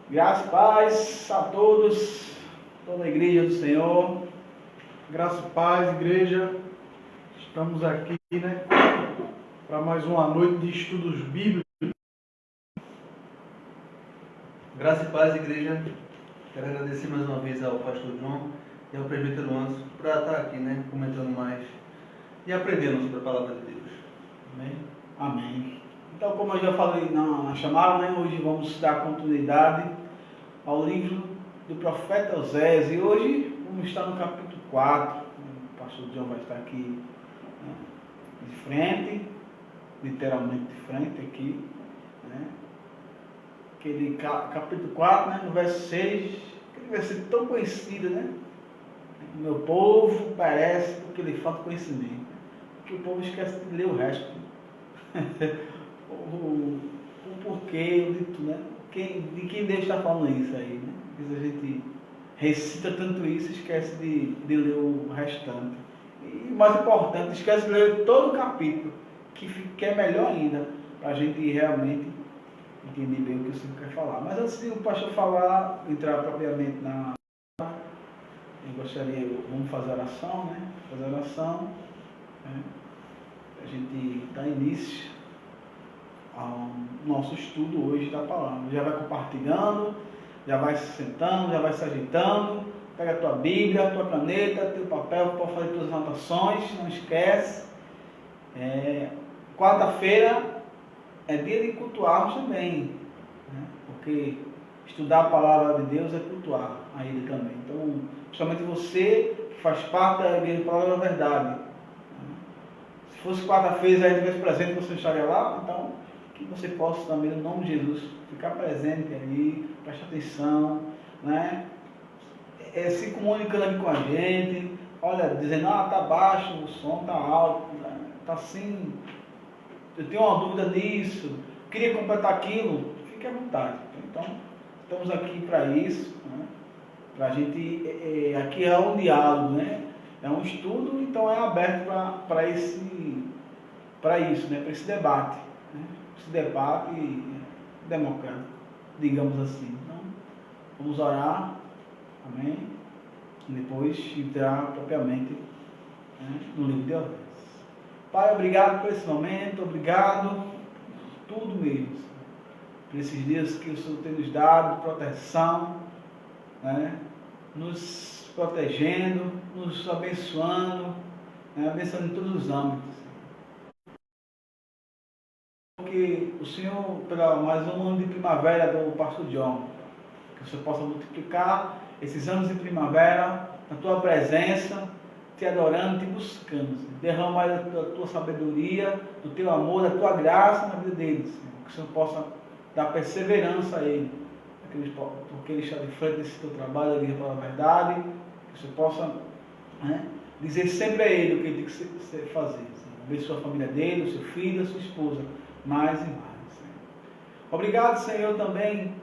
Graça e paz a todos, toda a igreja do Senhor. Graça e paz, igreja. Estamos aqui, para mais uma noite de estudos bíblicos. Graça e paz, igreja. Quero agradecer mais uma vez ao pastor João e ao presbítero Anso por estar aqui, comentando mais e aprendendo sobre a palavra de Deus. Amém? Amém. Então, como eu já falei na chamada, hoje vamos dar continuidade ao livro do profeta Oséias. E hoje vamos estar no capítulo 4. O pastor João vai estar aqui de frente, literalmente de frente aqui. Aquele capítulo 4, no verso 6, aquele versículo tão conhecido, O meu povo perece porque lhe falta conhecimento. Porque o povo esquece de ler o resto. o porquê, de quem Deus está falando isso aí, Às vezes a gente recita tanto isso e esquece de ler o restante. E o mais importante, esquece de ler todo o capítulo, que é melhor ainda, para a gente realmente entender bem o que o Senhor quer falar. Mas antes de o pastor entrar propriamente eu gostaria, vamos fazer oração, Fazer oração, a gente dá início ao nosso estudo hoje da palavra. Já vai compartilhando, já vai se sentando, já vai se ajeitando. Pega a tua Bíblia, a tua caneta, teu papel para fazer tuas anotações, não esquece. Quarta-feira é dia de cultuarmos também, porque estudar a palavra de Deus é cultuar a Ele também. Então, principalmente você que faz parte da igreja da Palavra da Verdade. Se fosse quarta-feira e a gente estivesse presente, você estaria lá, então que você possa também, no nome de Jesus, ficar presente ali, prestar atenção, se comunicando aqui com a gente, olha, dizendo, tá baixo, o som tá alto, tá assim, eu tenho uma dúvida nisso, queria completar aquilo, fique à vontade. Então, estamos aqui para isso, para a gente, aqui é um diálogo, é um estudo, então é aberto para isso, para esse debate, esse debate democrático, digamos assim. Então, vamos orar, amém? E depois entrar propriamente no livro de Oséias. Pai, obrigado por esse momento, obrigado por tudo mesmo, por esses dias que o Senhor tem nos dado, proteção, nos protegendo, nos abençoando, abençoando em todos os âmbitos. Porque o Senhor, pela mais um ano de primavera do pastor John, que o Senhor possa multiplicar esses anos de primavera na tua presença, te adorando, te buscando, Senhor. Derrama a tua sabedoria, do teu amor, da tua graça na vida deles, Senhor. Que o Senhor possa dar perseverança a ele, porque ele está de frente desse teu trabalho, a igreja pela verdade, que o Senhor possa dizer sempre a ele o que ele tem que fazer, Senhor. Abençoa a família dele, o seu filho, a sua esposa, mais e mais, Senhor. Obrigado, Senhor, também,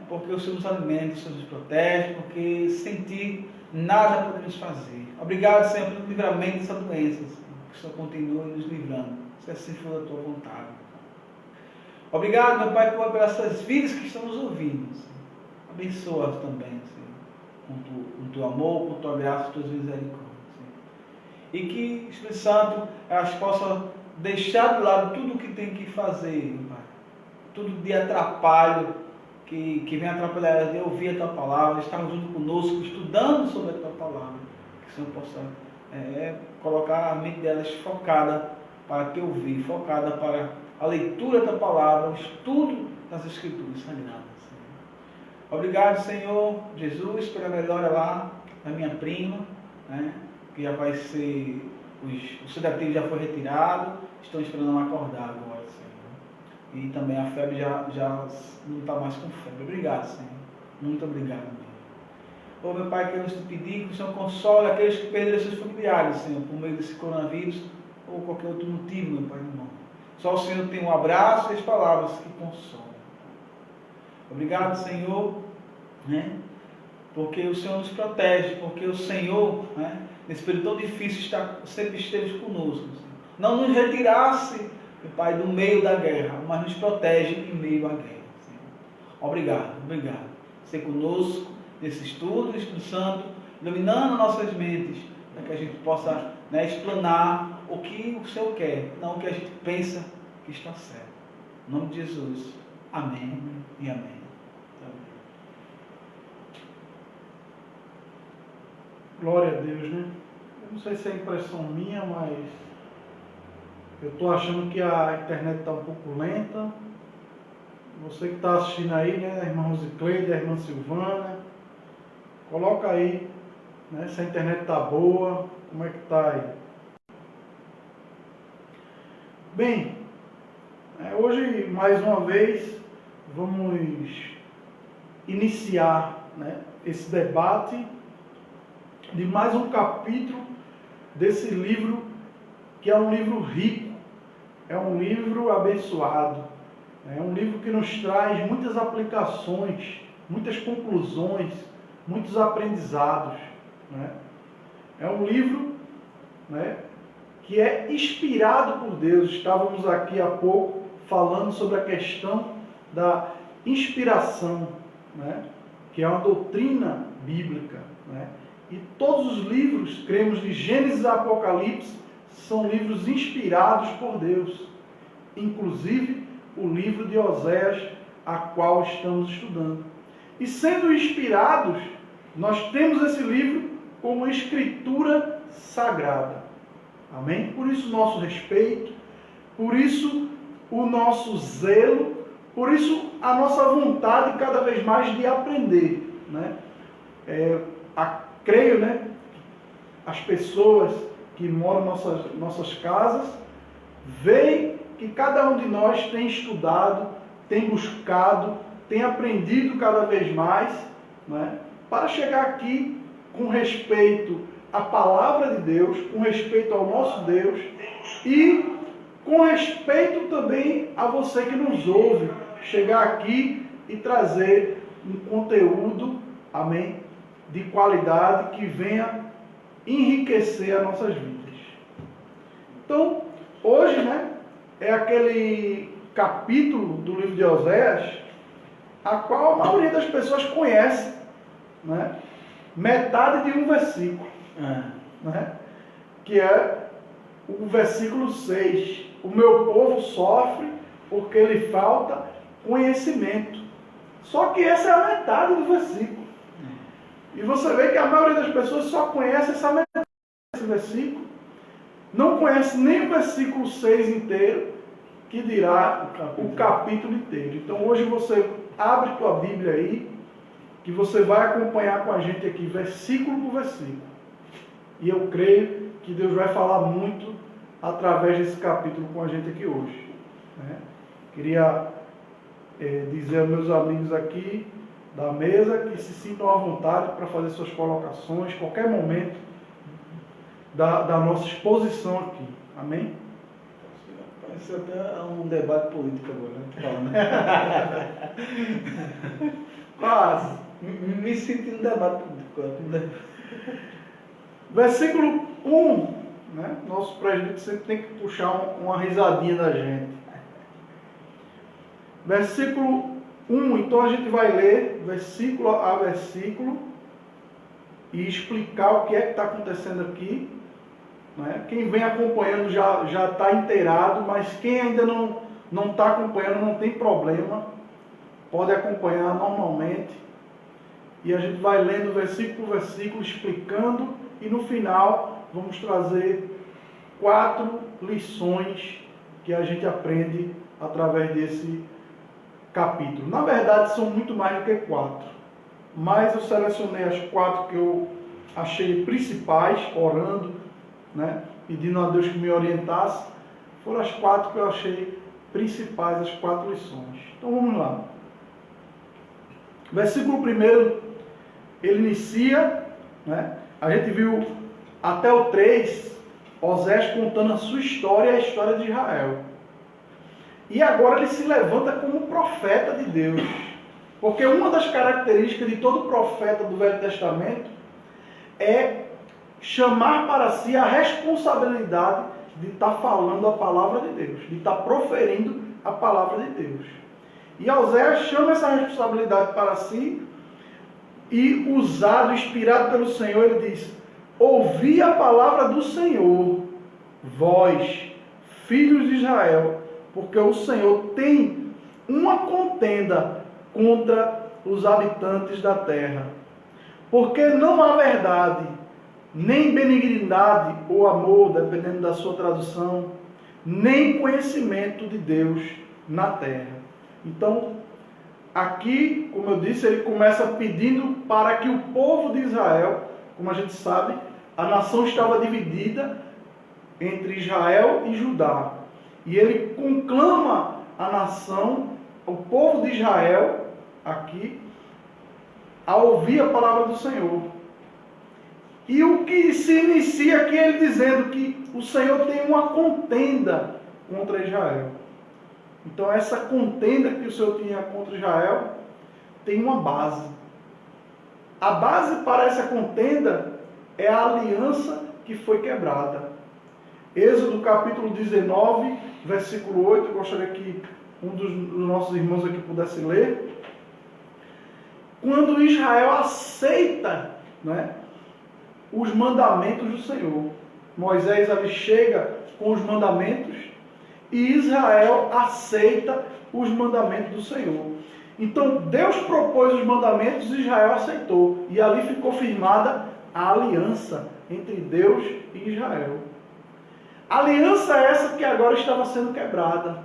porque o Senhor nos alimenta, o Senhor nos protege, porque sem ti nada podemos fazer. Obrigado, Senhor, pelo livramento dessa doença, Senhor, que o Senhor continue nos livrando, se assim for da tua vontade. Obrigado, meu Pai, por essas vidas que estamos ouvindo, Senhor. Abençoa-as também, Senhor, com teu amor, com tua graça, com tuas misericórdias, Senhor. E que, Espírito Santo, elas possam deixar de lado tudo o que tem que fazer, meu Pai. Tudo de atrapalho, que vem atrapalhar elas de ouvir a tua palavra, estar junto conosco, estudando sobre a tua palavra. Que o Senhor possa colocar a mente delas focada para te ouvir, focada para a leitura da palavra, o estudo das Escrituras Sagradas. Obrigado, Senhor Jesus, pela melhora lá da minha prima, que já vai ser, o sedativo já foi retirado, estão esperando ela acordar agora, Senhor. E também a febre já não está mais com febre. Obrigado, Senhor. Muito obrigado, meu. Meu Pai, queremos te pedir que o Senhor console aqueles que perderam seus familiares, Senhor, por meio desse coronavírus ou qualquer outro motivo, meu Pai, irmão. Só o Senhor tem um abraço e as palavras que consolam. Obrigado, Senhor, porque o Senhor nos protege, porque o Senhor, nesse período tão difícil, sempre esteve conosco. Senhor. Não nos retirasse, meu Pai, do meio da guerra, mas nos protege em meio à guerra, Senhor. Obrigado. Ser conosco nesse estudo, Espírito Santo, iluminando nossas mentes, para que a gente possa explanar o que o Senhor quer, não o que a gente pensa que está certo. Em nome de Jesus. Amém e amém. Glória a Deus, né? Eu não sei se é impressão minha, mas eu estou achando que a internet está um pouco lenta. Você que está assistindo aí, né? A irmã Rosicleide, a irmã Silvana, coloca aí, né? Se a internet está boa, como é que está aí? Bem, hoje, mais uma vez, vamos iniciar, né, esse debate de mais um capítulo desse livro, que é um livro rico, é um livro abençoado, é um livro que nos traz muitas aplicações, muitas conclusões, muitos aprendizados, né? É um livro, né, que é inspirado por Deus. Estávamos aqui há pouco falando sobre a questão da inspiração, né, que é uma doutrina bíblica, né? E todos os livros, cremos, de Gênesis a Apocalipse, são livros inspirados por Deus. Inclusive o livro de Oséias, a qual estamos estudando. E sendo inspirados, nós temos esse livro como escritura sagrada. Amém? Por isso o nosso respeito, por isso o nosso zelo, por isso a nossa vontade cada vez mais de aprender, né? Creio, né, as pessoas que moram em nossas casas veem que cada um de nós tem estudado, tem buscado, tem aprendido cada vez mais, né, para chegar aqui com respeito à palavra de Deus, com respeito ao nosso Deus e com respeito também a você que nos ouve, chegar aqui e trazer um conteúdo, amém, de qualidade que venha enriquecer as nossas vidas. Então, hoje, né, é aquele capítulo do livro de Oséias, a qual a maioria das pessoas conhece, né, metade de um versículo, né, que é o versículo 6. O meu povo sofre porque lhe falta conhecimento. Só que essa é a metade do versículo. E você vê que a maioria das pessoas só conhece essa metade desse versículo, não conhece nem o versículo 6 inteiro, que dirá o capítulo inteiro. Então hoje você abre tua Bíblia aí, que você vai acompanhar com a gente aqui, versículo por versículo. E eu creio que Deus vai falar muito através desse capítulo com a gente aqui hoje, né? Queria dizer aos meus amigos aqui da mesa que se sintam à vontade para fazer suas colocações, qualquer momento da nossa exposição aqui. Amém? Parece até um debate político agora, né? Quase. Me senti um debate político. Versículo 1, né? Nosso presbítero sempre tem que puxar uma risadinha da gente. Versículo 1, então a gente vai ler versículo a versículo e explicar o que é que está acontecendo aqui, né? Quem vem acompanhando já está inteirado, mas quem ainda não está acompanhando não tem problema, pode acompanhar normalmente. E a gente vai lendo versículo por versículo, explicando, e no final vamos trazer 4 lições que a gente aprende através desse capítulo. Na verdade são muito mais do que 4, mas eu selecionei as 4 que eu achei principais, orando, né, pedindo a Deus que me orientasse. Foram as 4 que eu achei principais, as 4 lições. Então vamos lá. Versículo 1, ele inicia, né, a gente viu até o 3, Oséias contando a sua história e a história de Israel. E agora ele se levanta como profeta de Deus. Porque uma das características de todo profeta do Velho Testamento é chamar para si a responsabilidade de estar falando a palavra de Deus, de estar proferindo a palavra de Deus. E Oséias chama essa responsabilidade para si e, usado, inspirado pelo Senhor, ele diz: ouvi a palavra do Senhor, vós, filhos de Israel, porque o Senhor tem uma contenda contra os habitantes da terra. Porque não há verdade, nem benignidade ou amor, dependendo da sua tradução, nem conhecimento de Deus na terra. Então, aqui, como eu disse, ele começa pedindo para que o povo de Israel, como a gente sabe, a nação estava dividida entre Israel e Judá. E ele conclama a nação, o povo de Israel, aqui, a ouvir a palavra do Senhor. E o que se inicia aqui é ele dizendo que o Senhor tem uma contenda contra Israel. Então essa contenda que o Senhor tinha contra Israel tem uma base. A base para essa contenda é a aliança que foi quebrada. Êxodo capítulo 19, versículo 8, eu gostaria que um dos nossos irmãos aqui pudesse ler. Quando Israel aceita, né, os mandamentos do Senhor. Moisés ali chega com os mandamentos e Israel aceita os mandamentos do Senhor. Então Deus propôs os mandamentos e Israel aceitou. E ali ficou firmada a aliança entre Deus e Israel. Aliança essa que agora estava sendo quebrada.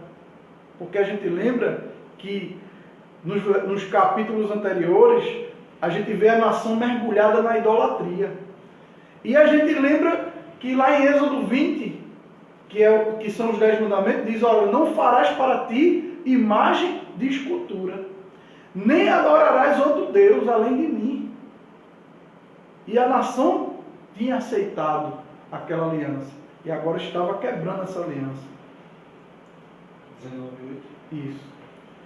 Porque a gente lembra que nos capítulos anteriores a gente vê a nação mergulhada na idolatria. E a gente lembra que lá em Êxodo 20, que são os 10 mandamentos, diz: olha, não farás para ti imagem de escultura, nem adorarás outro Deus além de mim. E a nação tinha aceitado aquela aliança, e agora estava quebrando essa aliança. 19:8. Isso.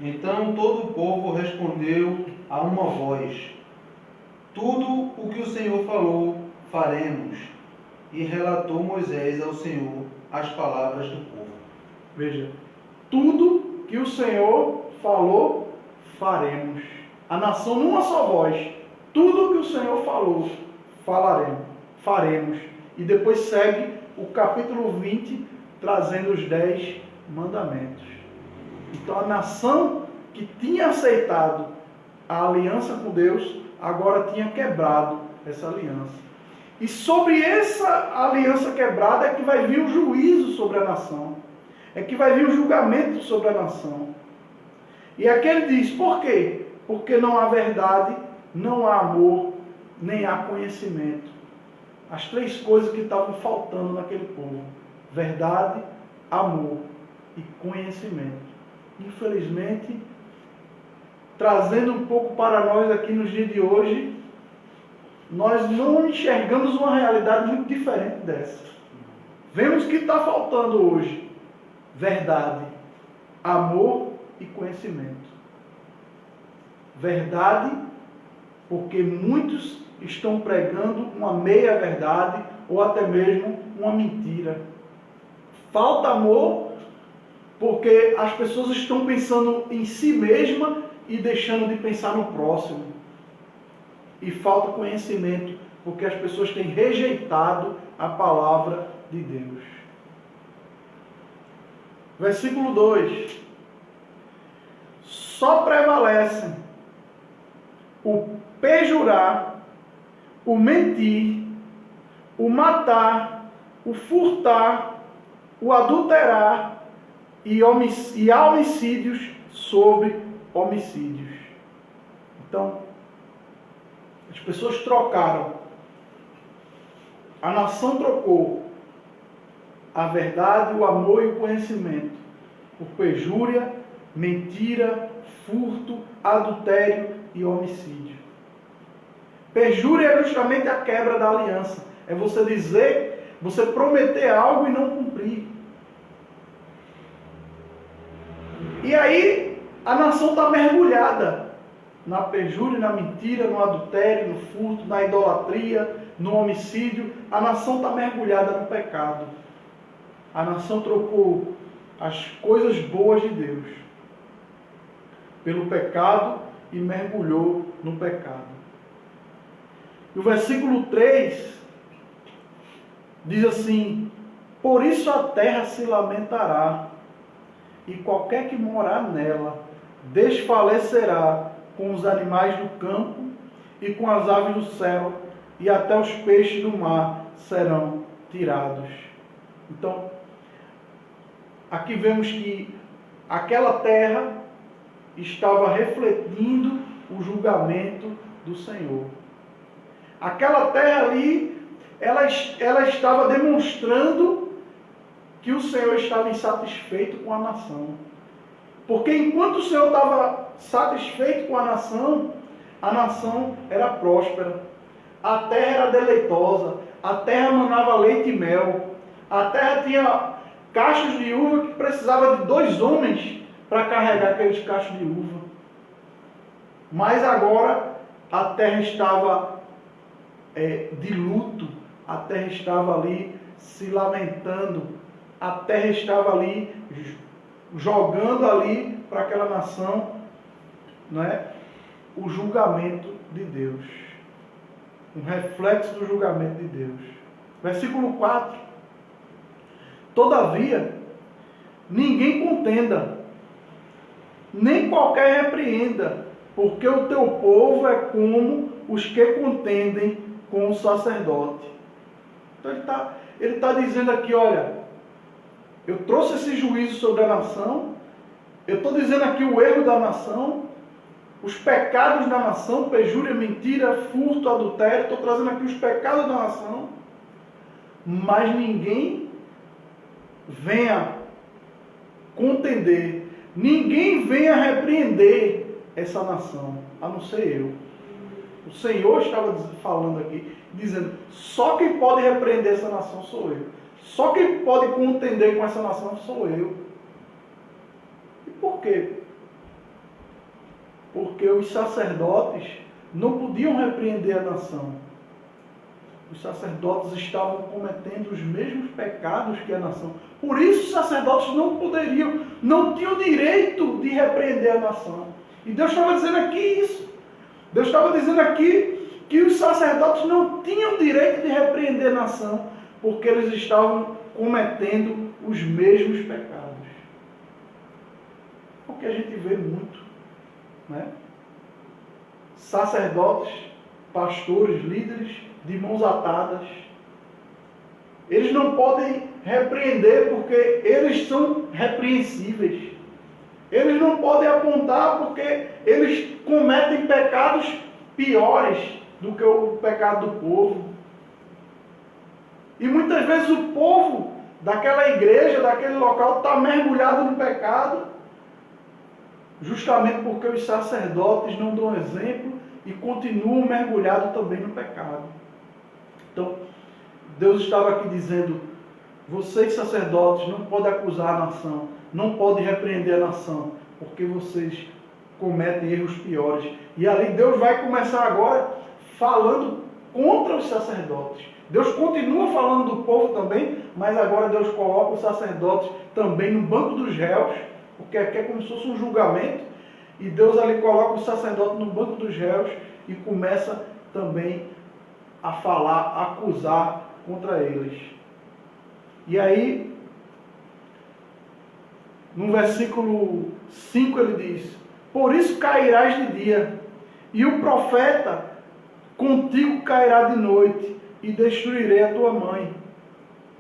Então todo o povo respondeu a uma voz: tudo o que o Senhor falou, faremos. E relatou Moisés ao Senhor as palavras do povo. Veja, tudo que o Senhor falou, faremos. A nação numa só voz. Tudo que o Senhor falou, faremos. E depois segue o capítulo 20, trazendo os 10 mandamentos. Então a nação que tinha aceitado a aliança com Deus, agora tinha quebrado essa aliança. E sobre essa aliança quebrada é que vai vir o juízo sobre a nação. É que vai vir o julgamento sobre a nação. E aqui ele diz: por quê? Porque não há verdade, não há amor, nem há conhecimento. As 3 coisas que estavam faltando naquele povo: verdade, amor e conhecimento. Infelizmente, trazendo um pouco para nós aqui nos dias de hoje, nós não enxergamos uma realidade muito diferente dessa. Vemos que está faltando hoje verdade, amor e conhecimento. Verdade, porque muitos estão pregando uma meia-verdade ou até mesmo uma mentira. Falta amor, porque as pessoas estão pensando em si mesma e deixando de pensar no próximo. E falta conhecimento, porque as pessoas têm rejeitado a palavra de Deus. Versículo 2. Só prevalecem o perjurar, o mentir, o matar, o furtar, o adulterar e homicídios sobre homicídios. Então, as pessoas trocaram. A nação trocou a verdade, o amor e o conhecimento por perjúria, mentira, furto, adultério e homicídio. Perjúria é justamente a quebra da aliança. É você dizer, você prometer algo e não cumprir. E aí a nação está mergulhada na perjúria, na mentira, no adultério, no furto, na idolatria, no homicídio. A nação está mergulhada no pecado. A nação trocou as coisas boas de Deus pelo pecado e mergulhou no pecado. E o versículo 3 diz assim: por isso a terra se lamentará, e qualquer que morar nela desfalecerá com os animais do campo e com as aves do céu, e até os peixes do mar serão tirados. Então, aqui vemos que aquela terra estava refletindo o julgamento do Senhor. Aquela terra ali, ela estava demonstrando que o Senhor estava insatisfeito com a nação. Porque enquanto o Senhor estava satisfeito com a nação era próspera, a terra era deleitosa, a terra manava leite e mel, a terra tinha cachos de uva que precisava de 2 homens para carregar aqueles cachos de uva. Mas agora a terra estava de luto, a terra estava ali se lamentando, a terra estava ali jogando ali para aquela nação, não é? O julgamento de Deus. Um reflexo do julgamento de Deus. Versículo 4. Todavia, ninguém contenda, nem qualquer repreenda, porque o teu povo é como os que contendem com o sacerdote. Então ele está dizendo aqui, olha, eu trouxe esse juízo sobre a nação, eu estou dizendo aqui o erro da nação, os pecados da nação, pejúria, mentira, furto, adultério, estou trazendo aqui os pecados da nação, mas ninguém venha contender, ninguém venha repreender essa nação, a não ser eu. O Senhor estava falando aqui, dizendo, só quem pode repreender essa nação sou eu. Só quem pode contender com essa nação sou eu. E por quê? Porque os sacerdotes não podiam repreender a nação. Os sacerdotes estavam cometendo os mesmos pecados que a nação. Por isso os sacerdotes não tinham direito de repreender a nação. E Deus estava dizendo aqui isso. Deus estava dizendo aqui que os sacerdotes não tinham direito de repreender a nação, porque eles estavam cometendo os mesmos pecados. O que a gente vê muito, né? Sacerdotes, pastores, líderes de mãos atadas, eles não podem repreender porque eles são repreensíveis. Eles não podem apontar porque eles cometem pecados piores do que o pecado do povo. E muitas vezes o povo daquela igreja, daquele local, está mergulhado no pecado, justamente porque os sacerdotes não dão exemplo e continuam mergulhados também no pecado. Então, Deus estava aqui dizendo, vocês sacerdotes não podem acusar a nação, não podem repreender a nação, porque vocês cometem erros piores. E ali Deus vai começar agora falando contra os sacerdotes. Deus continua falando do povo também, mas agora Deus coloca os sacerdotes também no banco dos réus, porque aqui é como se fosse um julgamento, e Deus ali coloca os sacerdotes no banco dos réus e começa também a falar, a acusar contra eles. E aí, no versículo 5 ele diz, por isso cairás de dia, e o profeta contigo cairá de noite, e destruirei a tua mãe.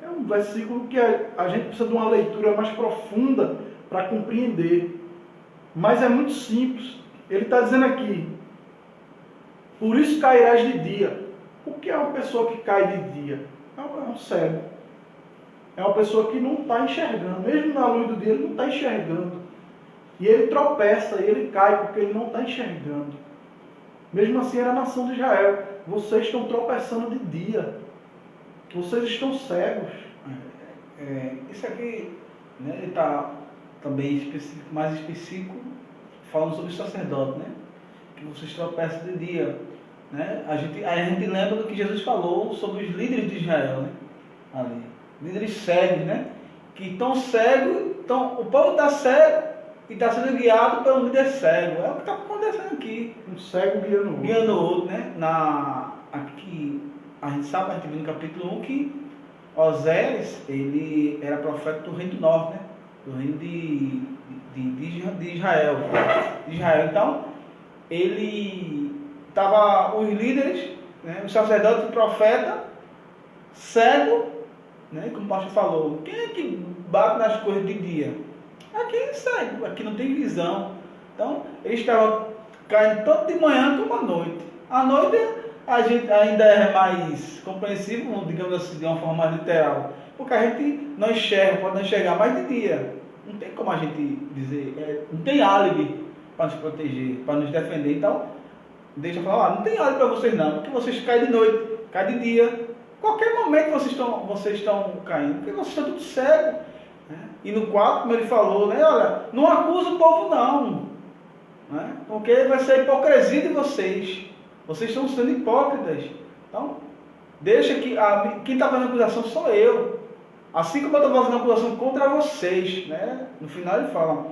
É um versículo que a gente precisa de uma leitura mais profunda para compreender. Mas é muito simples. Ele está dizendo aqui, por isso cairás de dia. O que é uma pessoa que cai de dia? É um cego. É uma pessoa que não está enxergando. Mesmo na luz do dia, ele não está enxergando. E ele tropeça, e ele cai, porque ele não está enxergando. Mesmo assim, era a nação de Israel. Vocês estão tropeçando de dia. Vocês estão cegos. Isso aqui, né, ele está também mais específico, falando sobre o sacerdote, né? Que vocês tropeçam de dia. Né? A gente lembra do que Jesus falou sobre os líderes de Israel, né? Ali. Líderes cegos, né? Que estão cegos, o povo está cego e está sendo guiado por um líder cego. É o que está acontecendo aqui. Um cego guiando o outro. Guiando o outro, né? Aqui, a gente sabe, a gente viu no capítulo 1 que Osés, ele era profeta do reino do norte, né? Do reino de Israel. Então, ele estava, os líderes, né? Os sacerdotes e o profeta, cego, né? Como o pastor falou, quem é que bate nas coisas de dia? Aqui é cego, aqui não tem visão. Então, eles estavam caindo tanto de manhã como à noite. À noite, a gente ainda é mais compreensível, digamos assim, de uma forma mais literal, porque a gente não enxerga, pode não enxergar mais de dia. Não tem como a gente dizer, não tem álibi para nos proteger, para nos defender. Então, deixa eu falar, não tem álibi para vocês não, porque vocês caem de noite, caem de dia. Qualquer momento vocês estão caindo, porque vocês estão tudo cegos. Né? E no 4, como ele falou, né, olha, não acusa o povo não, né? Porque vai ser a hipocrisia de vocês. Vocês estão sendo hipócritas. Então, deixa que quem está fazendo acusação sou eu. Assim como eu estou fazendo acusação contra vocês. Né? No final ele fala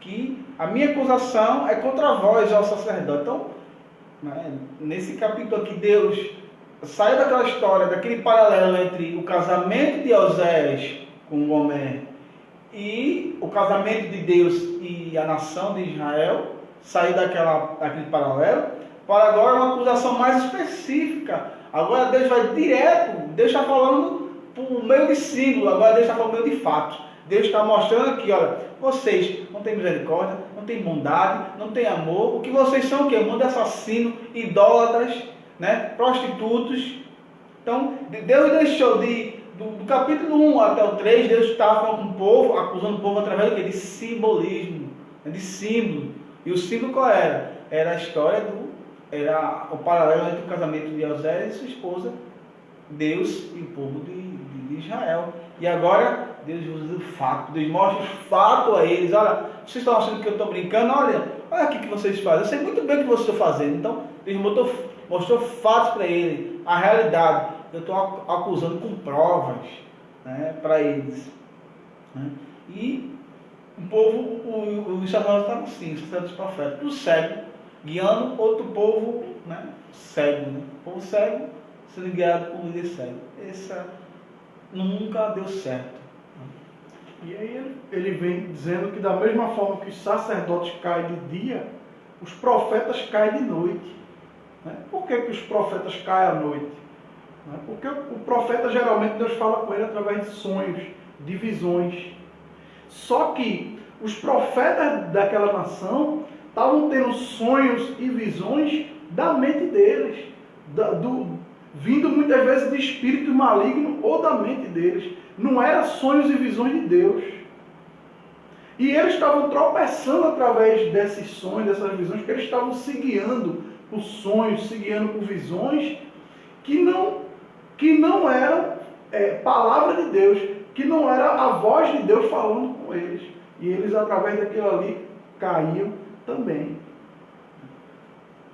que a minha acusação é contra vós, ó sacerdote. Então, né, nesse capítulo aqui, Deus sai daquela história, daquele paralelo entre o casamento de Osés com Gomer e o casamento de Deus e a nação de Israel, sair daquele paralelo, para agora uma acusação mais específica. Agora Deus vai direto, Deus está falando por meio de símbolo, agora Deus está falando por meio de fatos. Deus está mostrando aqui, olha, vocês não têm misericórdia, não têm bondade, não têm amor. O que vocês são o quê? Um mundo assassino, idólatras, né? Prostitutos. Então, Deus deixou do capítulo 1 até o 3, Deus estava falando com o povo, acusando o povo através do quê? De simbolismo, de símbolo. E o símbolo qual era? Era a história era o paralelo entre o casamento de Osés e sua esposa, Deus e o povo de Israel. E agora Deus usa o fato, Deus mostra os fatos a eles. Olha, vocês estão achando que eu estou brincando? Olha aqui que vocês fazem. Eu sei muito bem o que vocês estão fazendo. Então, Deus mostrou fatos para eles, a realidade. Eu estou acusando com provas, né, para eles. Né? E o povo, os sacerdotes estavam assim, os sacerdotes profetas, o cego, guiando outro povo, né, cego. Né? O povo cego sendo guiado por um líder cego. Essa nunca deu certo. E aí ele vem dizendo que da mesma forma que os sacerdotes caem de dia, os profetas caem de noite. Né? Por que os profetas caem à noite? Porque o profeta geralmente Deus fala com ele através de sonhos, de visões. Só que os profetas daquela nação estavam tendo sonhos e visões da mente deles, vindo muitas vezes de espírito maligno ou da mente deles. Não eram sonhos e visões de Deus. E eles estavam tropeçando através desses sonhos, dessas visões, porque eles estavam se guiando por sonhos, se guiando por visões que não eram palavra de Deus, que não era a voz de Deus falando com eles. E eles, através daquilo ali, caíam também.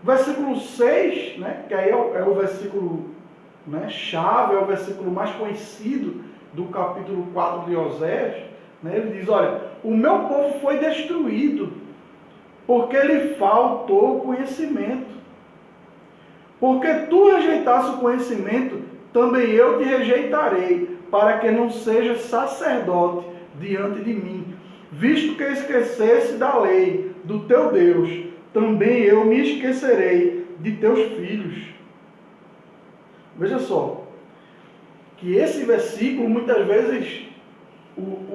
Versículo 6, né, que aí é o versículo, né, chave, é o versículo mais conhecido do capítulo 4 de Osés, né, ele diz, olha, o meu povo foi destruído, porque lhe faltou conhecimento. Porque tu rejeitaste o conhecimento, também eu te rejeitarei, para que não seja sacerdote diante de mim. Visto que esquecesse da lei do teu Deus, também eu me esquecerei de teus filhos. Veja só, que esse versículo muitas vezes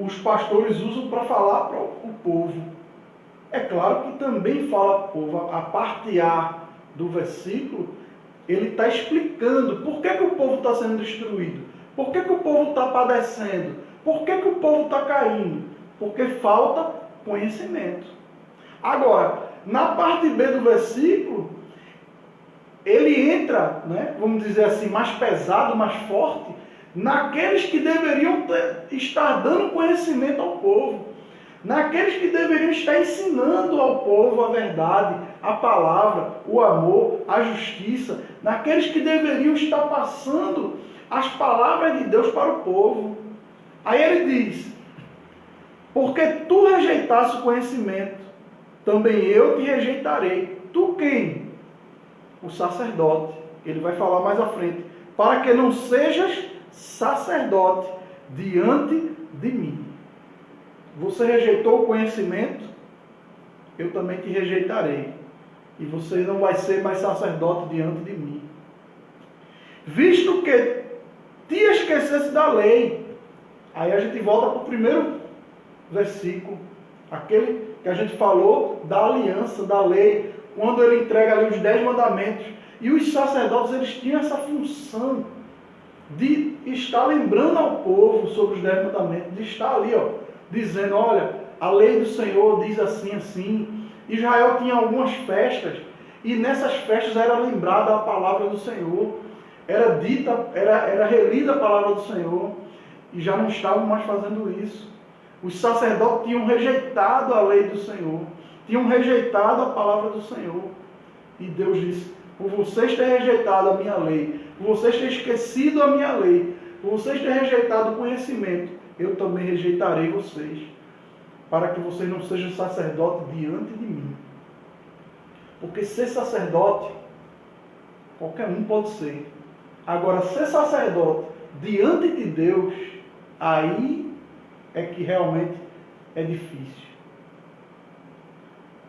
os pastores usam para falar para o povo. É claro que também fala para o povo, a parte A do versículo, ele está explicando por que o povo está sendo destruído, por que o povo está padecendo, por que o povo está caindo, porque falta conhecimento. Agora, na parte B do versículo, ele entra, né, vamos dizer assim, mais pesado, mais forte, naqueles que deveriam estar dando conhecimento ao povo, naqueles que deveriam estar ensinando ao povo a verdade, a palavra, o amor, a justiça, naqueles que deveriam estar passando as palavras de Deus para o povo. Aí ele diz, Porque tu rejeitaste o conhecimento, também eu te rejeitarei. Tu quem? O sacerdote. Ele vai falar mais à frente. Para que não sejas sacerdote diante de mim. Você rejeitou o conhecimento, eu também te rejeitarei. E você não vai ser mais sacerdote diante de mim. Visto que te esquecesse da lei. Aí a gente volta para o primeiro versículo. Aquele que a gente falou da aliança, da lei. Quando ele entrega ali os 10 mandamentos. E os sacerdotes, eles tinham essa função de estar lembrando ao povo sobre os 10 mandamentos. De estar ali, ó, dizendo, olha, a lei do Senhor diz assim, assim. Israel tinha algumas festas. E nessas festas era lembrada a palavra do Senhor. Era dita, era relida a palavra do Senhor. E já não estavam mais fazendo isso. Os sacerdotes tinham rejeitado a lei do Senhor. Tinham rejeitado a palavra do Senhor. E Deus disse, por vocês terem rejeitado a minha lei, por vocês terem esquecido a minha lei, por vocês terem rejeitado o conhecimento, eu também rejeitarei vocês, para que vocês não sejam sacerdotes diante de mim. Porque ser sacerdote, qualquer um pode ser. Agora, ser sacerdote diante de Deus, aí é que realmente é difícil.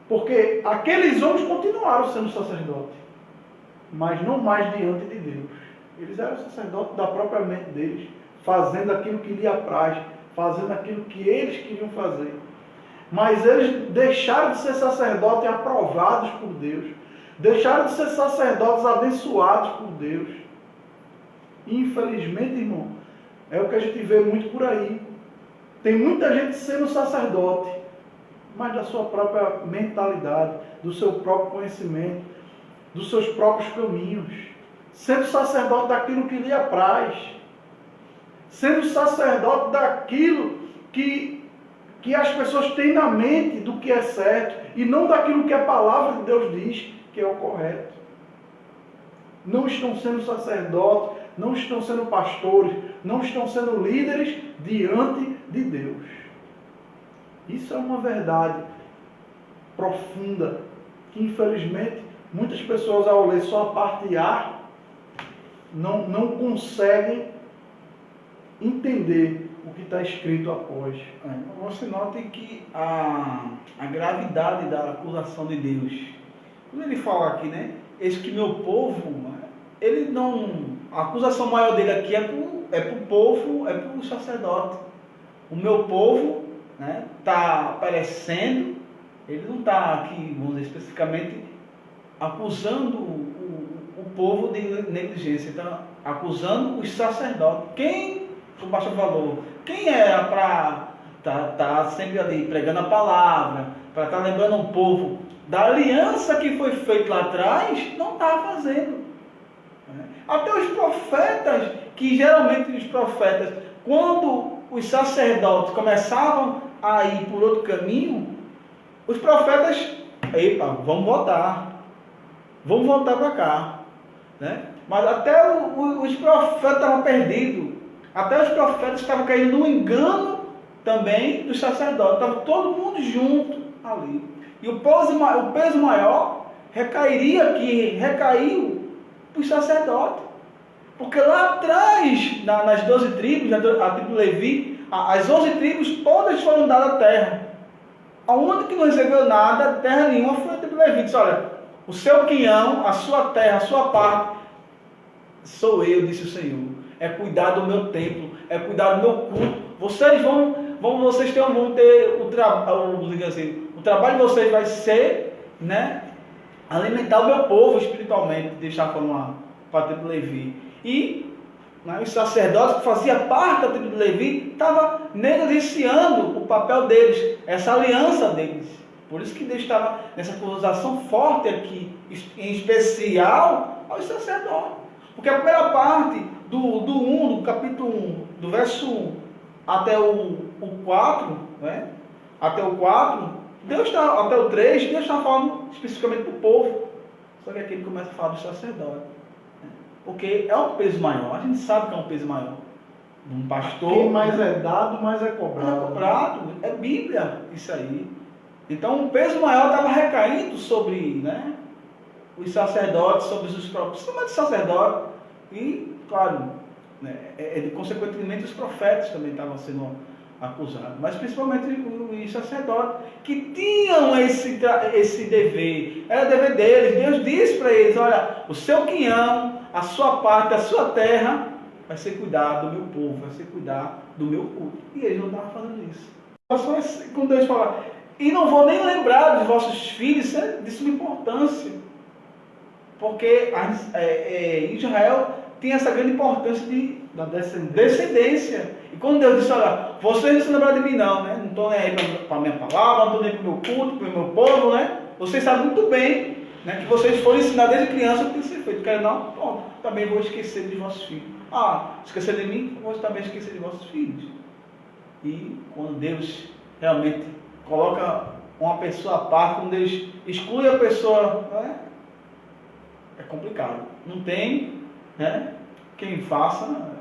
Porque aqueles homens continuaram sendo sacerdotes, mas não mais diante de Deus. Eles eram sacerdotes da própria mente deles, fazendo aquilo que lhe apraz, fazendo aquilo que eles queriam fazer. Mas eles deixaram de ser sacerdotes aprovados por Deus, deixaram de ser sacerdotes abençoados por Deus. E, infelizmente, irmão, é o que a gente vê muito por aí. Tem muita gente sendo sacerdote, mas da sua própria mentalidade, do seu próprio conhecimento, dos seus próprios caminhos, sendo sacerdote daquilo que lhe apraz, sendo sacerdote daquilo que as pessoas têm na mente do que é certo, e não daquilo que a palavra de Deus diz que é o correto. Não estão sendo sacerdotes, não estão sendo pastores, não estão sendo líderes diante de Deus. Isso é uma verdade profunda, que infelizmente muitas pessoas ao ler só a parte A, não conseguem entender o que está escrito após. Você note que a gravidade da acusação de Deus, quando ele fala aqui, né? Eis que meu povo, ele não... A acusação maior dele aqui é para o povo, é para o sacerdote. O meu povo está perecendo, ele não está aqui, vamos dizer, especificamente acusando o povo de negligência, está acusando os sacerdotes. Quem, o pastor falou, quem era para estar sempre ali pregando a palavra, para estar lembrando o povo da aliança que foi feita lá atrás, não estava fazendo. Até os profetas, que geralmente os profetas, quando os sacerdotes começavam a ir por outro caminho, os profetas, epa, vamos voltar para cá, né? Mas até os profetas estavam perdidos, até os profetas estavam caindo no engano também dos sacerdotes, estava todo mundo junto ali, e o peso maior recaiu para os sacerdotes, porque lá atrás, nas 12 tribos, a tribo de Levi, as 11 tribos todas foram dadas a terra. A única que não recebeu nada, terra nenhuma, foi a tribo de Levi. Disse, olha, o seu quinhão, a sua terra, a sua parte, sou eu, disse o Senhor. É cuidar do meu templo, é cuidar do meu culto. Vocês vão ter o trabalho de vocês vai ser, alimentar o meu povo espiritualmente, deixar falando para a tribo de Levi. E os sacerdotes que faziam parte da tribo de Levi estavam negligenciando o papel deles, essa aliança deles. Por isso que Deus estava nessa acusação forte aqui, em especial aos sacerdotes. Porque a primeira parte do capítulo 1, do verso 1 até o 4, até o 4, até o 3, Deus está falando especificamente para o povo. Só que aqui ele começa a falar dos sacerdotes. Porque é um peso maior, a gente sabe que é um peso maior. um pastor. Quem mais é dado, mais é Mas é cobrado. cobrado, é Bíblia isso aí. Então o peso maior estava recaindo sobre, né, os sacerdotes, sobre os próprios, principalmente os sacerdotes, e, claro, né, consequentemente os profetas também estavam sendo acusados, mas principalmente os sacerdotes, que tinham esse dever, era dever deles. Deus disse para eles: olha, o seu quinhão, a sua parte, a sua terra, vai ser cuidar do meu povo, vai ser cuidar do meu culto. E eles não estavam fazendo isso. Quando Deus fala, e não vou nem lembrar dos vossos filhos, isso é de suma importância. Porque Israel tem essa grande importância Da descendência. descendência. E quando Deus disse: olha, vocês não se lembram de mim não, né? Não estou nem aí para a minha palavra, não estou nem para o meu culto, para o meu povo, né? Vocês sabem muito bem, né, que vocês foram ensinados desde criança o que tem que ser feito. Quero não? Pronto, também vou esquecer de vossos filhos. Ah, esquecer de mim, eu vou também esquecer de vossos filhos. E quando Deus realmente coloca uma pessoa à parte, quando Deus exclui a pessoa, né, é complicado. Não tem, né, quem faça,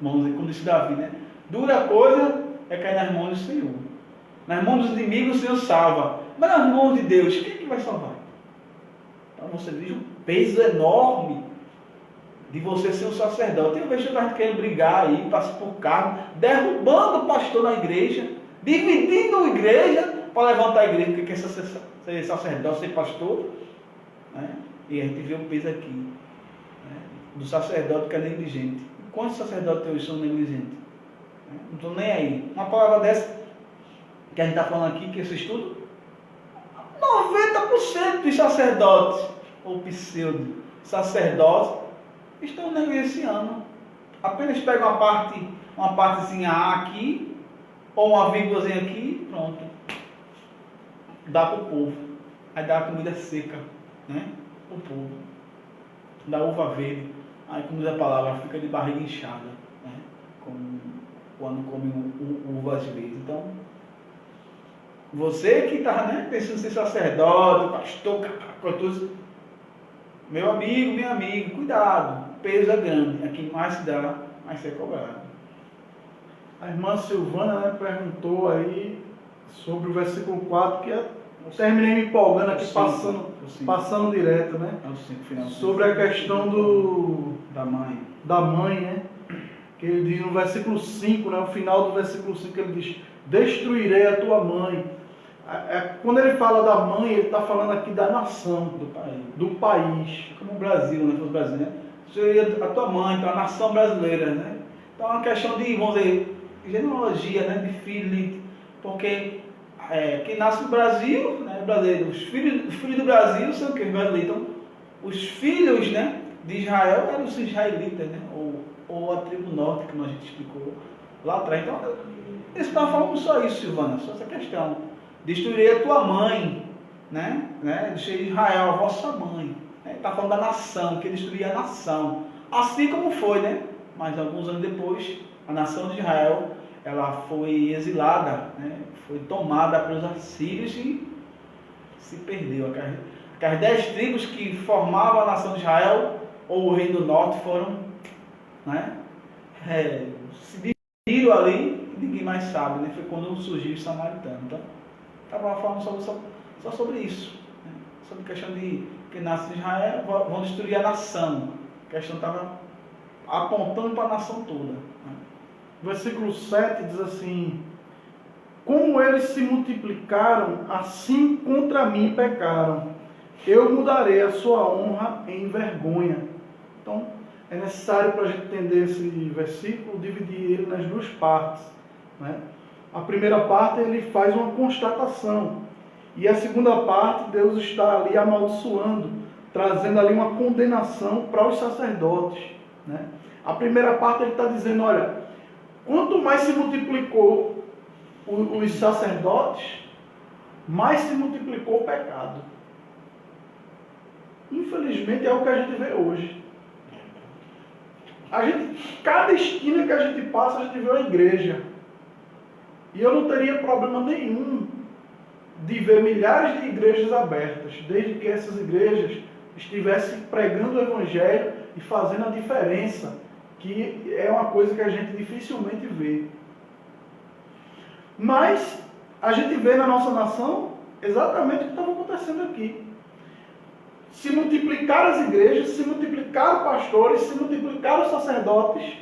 vamos dizer, como disse Davi, né? Dura coisa é cair nas mãos do Senhor. Nas mãos dos inimigos o Senhor salva. Mas nas mãos de Deus, quem é que vai salvar? Então você veja um peso enorme de você ser um sacerdote. Eu vejo a gente querendo brigar aí, passar por cargo, derrubando o pastor na igreja, dividindo a igreja para levantar a igreja, porque quer ser sacerdote, ser pastor, né? E a gente vê o peso aqui, né, do sacerdote que é negligente. Quantos sacerdotes hoje são negligentes? Não estou nem aí. Uma palavra dessa que a gente está falando aqui, que esse estudo, 90% dos sacerdotes, ou pseudo-sacerdotes, estão negligenciando. Apenas pega uma partezinha A aqui, ou uma vírgulazinha aqui, pronto. Dá para o povo. Aí dá a comida seca, né? O povo. Dá uva verde. Aí, como diz a palavra, fica de barriga inchada, né? Como quando come uvas verdes. Então, você que está, né, pensando em ser sacerdote, pastor, meu amigo, minha amiga, cuidado. O peso é grande. Aqui mais se dá, mais se é cobrado. A irmã Silvana, né, perguntou aí sobre o versículo 4, que eu terminei me empolgando aqui, passando direto, né? É o 5, final. Sobre a questão da mãe, né? Que ele diz no versículo 5, né? O final do versículo 5, ele diz: destruirei a tua mãe. Quando ele fala da mãe, ele está falando aqui da nação, do país. Como o Brasil, né? O Brasil, né? Seria a tua mãe, então a nação brasileira, né? Então é uma questão de, vamos dizer, genealogia, né? De filho, porque quem nasce no Brasil, né? Brasileiro, os filhos do Brasil são o que? Os brasileiros. Então, os filhos, né, de Israel eram os israelitas, né? Ou a tribo norte, como a gente explicou lá atrás. Então, eles estavam falando só isso, Silvana, só essa questão. Destruirei a tua mãe, né? Destruirei Israel, a vossa mãe. Está falando da nação, que destruía a nação. Assim como foi, né? Mas alguns anos depois, a nação de Israel, ela foi exilada, né? Foi tomada pelos assírios e se perdeu. Aquelas 10 tribos que formavam a nação de Israel, ou o reino do norte, foram, né, se dividiram ali e ninguém mais sabe, né? Foi quando surgiu os samaritanos. Então, estava falando só sobre isso, né? Sobre a questão de que nasce de Israel, vão destruir a nação. A questão estava apontando para a nação toda, né? Versículo 7 diz assim: como eles se multiplicaram, assim contra mim pecaram. Eu mudarei a sua honra em vergonha. Então, é necessário, para a gente entender esse versículo, dividir ele nas duas partes, né? A primeira parte, ele faz uma constatação. E a segunda parte, Deus está ali amaldiçoando, trazendo ali uma condenação para os sacerdotes, né? A primeira parte, ele está dizendo: olha, quanto mais se multiplicou os sacerdotes, mais se multiplicou o pecado. Infelizmente é o que a gente vê hoje. Cada esquina que a gente passa, a gente vê uma igreja. E eu não teria problema nenhum de ver milhares de igrejas abertas, desde que essas igrejas estivessem pregando o Evangelho e fazendo a diferença que é uma coisa que a gente dificilmente vê. Mas a gente vê na nossa nação exatamente o que estava acontecendo aqui. Se multiplicaram as igrejas, se multiplicaram pastores, se multiplicaram os sacerdotes,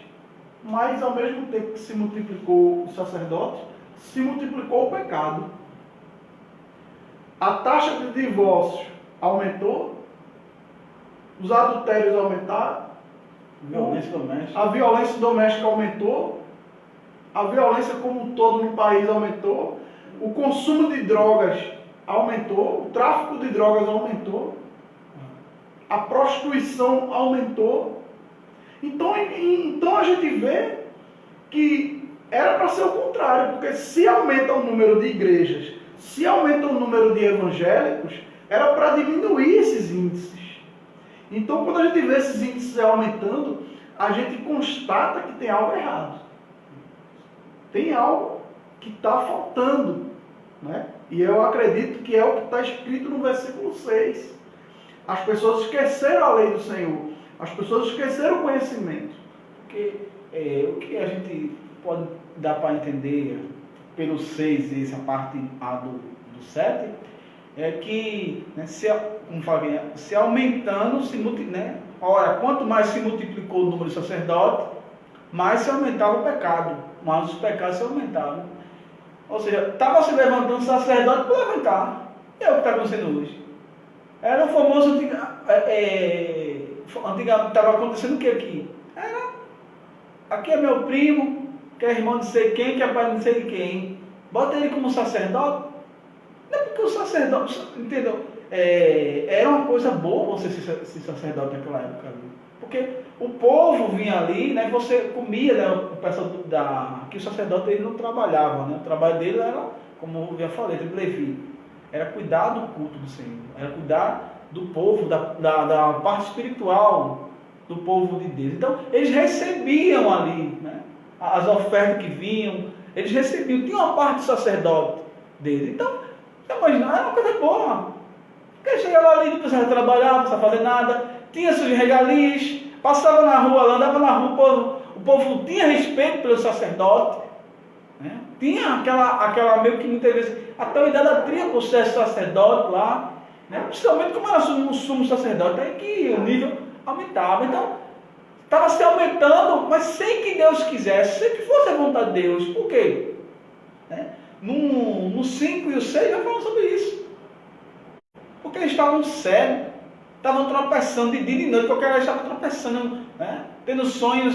mas ao mesmo tempo que se multiplicou os sacerdotes, se multiplicou o pecado. A taxa de divórcio aumentou, os adultérios aumentaram, Violência doméstica. a violência doméstica aumentou, a violência como um todo no país aumentou, o consumo de drogas aumentou, o tráfico de drogas aumentou, a prostituição aumentou. Então a gente vê que era para ser o contrário, porque se aumenta o número de igrejas, se aumenta o número de evangélicos, era para diminuir esses índices. Então, quando a gente vê esses índices aumentando, a gente constata que tem algo errado. Tem algo que está faltando, né? E eu acredito que é o que está escrito no versículo 6. As pessoas esqueceram a lei do Senhor. As pessoas esqueceram o conhecimento. Porque o que a gente pode dar para entender pelo 6 e essa parte A do 7 é que, né, como falei, se aumentando, né? Ora, quanto mais se multiplicou o número de sacerdotes, mais se aumentava o pecado, mais os pecados se aumentavam. Ou seja, estava se levantando sacerdote para levantar. É o que está acontecendo hoje. Era o famoso antigamente estava acontecendo o que aqui? Aqui é meu primo, que é irmão de sei quem, que é pai de não sei de quem. Bota ele como sacerdote. Não é porque o sacerdote, entendeu? Era uma coisa boa você ser sacerdote naquela época ali. Porque o povo vinha ali, né? Você comia, né? O pessoal que o sacerdote ele não trabalhava, né? O trabalho dele era, como eu já falei, de Levi, era cuidar do culto do Senhor, era cuidar do povo, da parte espiritual do povo de Deus. Então, eles recebiam ali, né? As ofertas que vinham, eles recebiam, tinha uma parte do sacerdote deles. Então, você imagina, era uma coisa boa. Porque chegava ali, não precisava trabalhar, não precisava fazer nada, tinha suas regalias, passava na rua, andava na rua, o povo tinha respeito pelo sacerdote, né? Tinha aquela meio que muitas vezes, até a idolatria por ser sacerdote lá, né? Principalmente como era um sumo sacerdote, aí que o nível aumentava. Então, estava se aumentando, mas sem que Deus quisesse, sem que fosse a vontade de Deus. Por quê? Né? No 5 e o 6 já falam sobre isso. Porque eles estavam cegos, estavam tropeçando de dia e de noite, qualquer hora eles estavam tropeçando, né? Tendo sonhos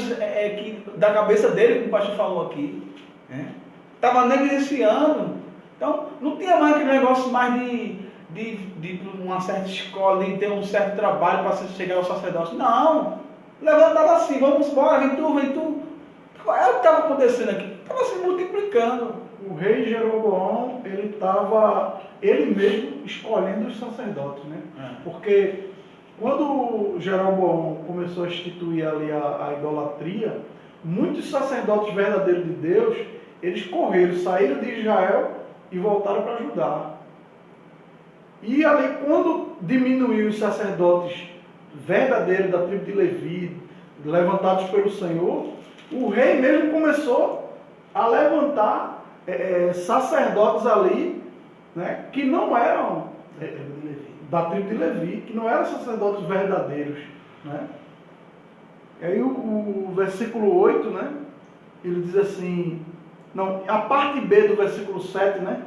da cabeça dele, como o pastor falou aqui. Né? Estava negligenciando. Então, não tinha mais aquele negócio mais de ir para uma certa escola, de ter um certo trabalho para chegar ao sacerdócio. Não. Levantava assim, vamos embora, vem tu. É o que estava acontecendo aqui. Estava se multiplicando. O rei Jeroboão, ele estava, ele mesmo, escolhendo os sacerdotes, né? Porque quando Jeroboão começou a instituir ali a idolatria, muitos sacerdotes verdadeiros de Deus, eles correram, saíram de Israel e voltaram para Judá. E ali, quando diminuiu os sacerdotes verdadeiros da tribo de Levi, levantados pelo Senhor, o rei mesmo começou a levantar sacerdotes ali, né, que não eram da tribo de Levi, que não eram sacerdotes verdadeiros, né? E aí o versículo 8, né, ele diz assim, não, a parte B do versículo 7, né,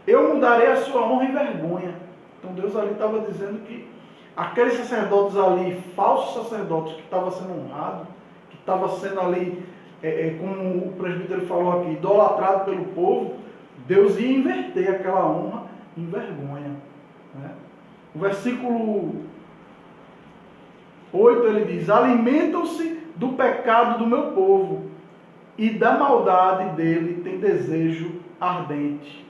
eu mudarei a sua honra em vergonha. Então Deus ali estava dizendo que aqueles sacerdotes ali, falsos sacerdotes, que estavam sendo honrados, que estavam sendo ali, como o presbítero falou aqui, idolatrado pelo povo, Deus ia inverter aquela honra em vergonha. Né? O versículo 8 ele diz, alimentam-se do pecado do meu povo e da maldade dele tem desejo ardente.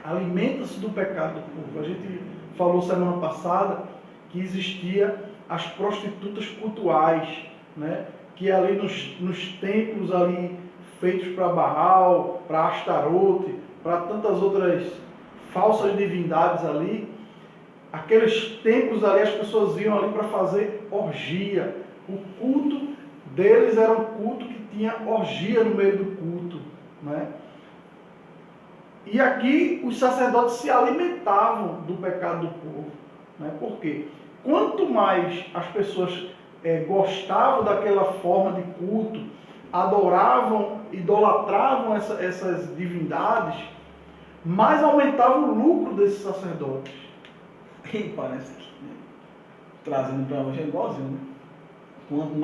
Alimenta-se do pecado do povo. A gente falou semana passada que existia as prostitutas cultuais, né? Que ali nos templos ali feitos para Baal, para Astarote, para tantas outras falsas divindades ali, aqueles templos ali as pessoas iam ali para fazer orgia, o culto deles era um culto que tinha orgia no meio do culto, né? E aqui os sacerdotes se alimentavam do pecado do povo, né? Por quê? Quanto mais as pessoas gostavam daquela forma de culto, adoravam, idolatravam essas divindades, mais aumentava o lucro desses sacerdotes. E parece que, né, trazendo para hoje é igualzinho, né? Quanto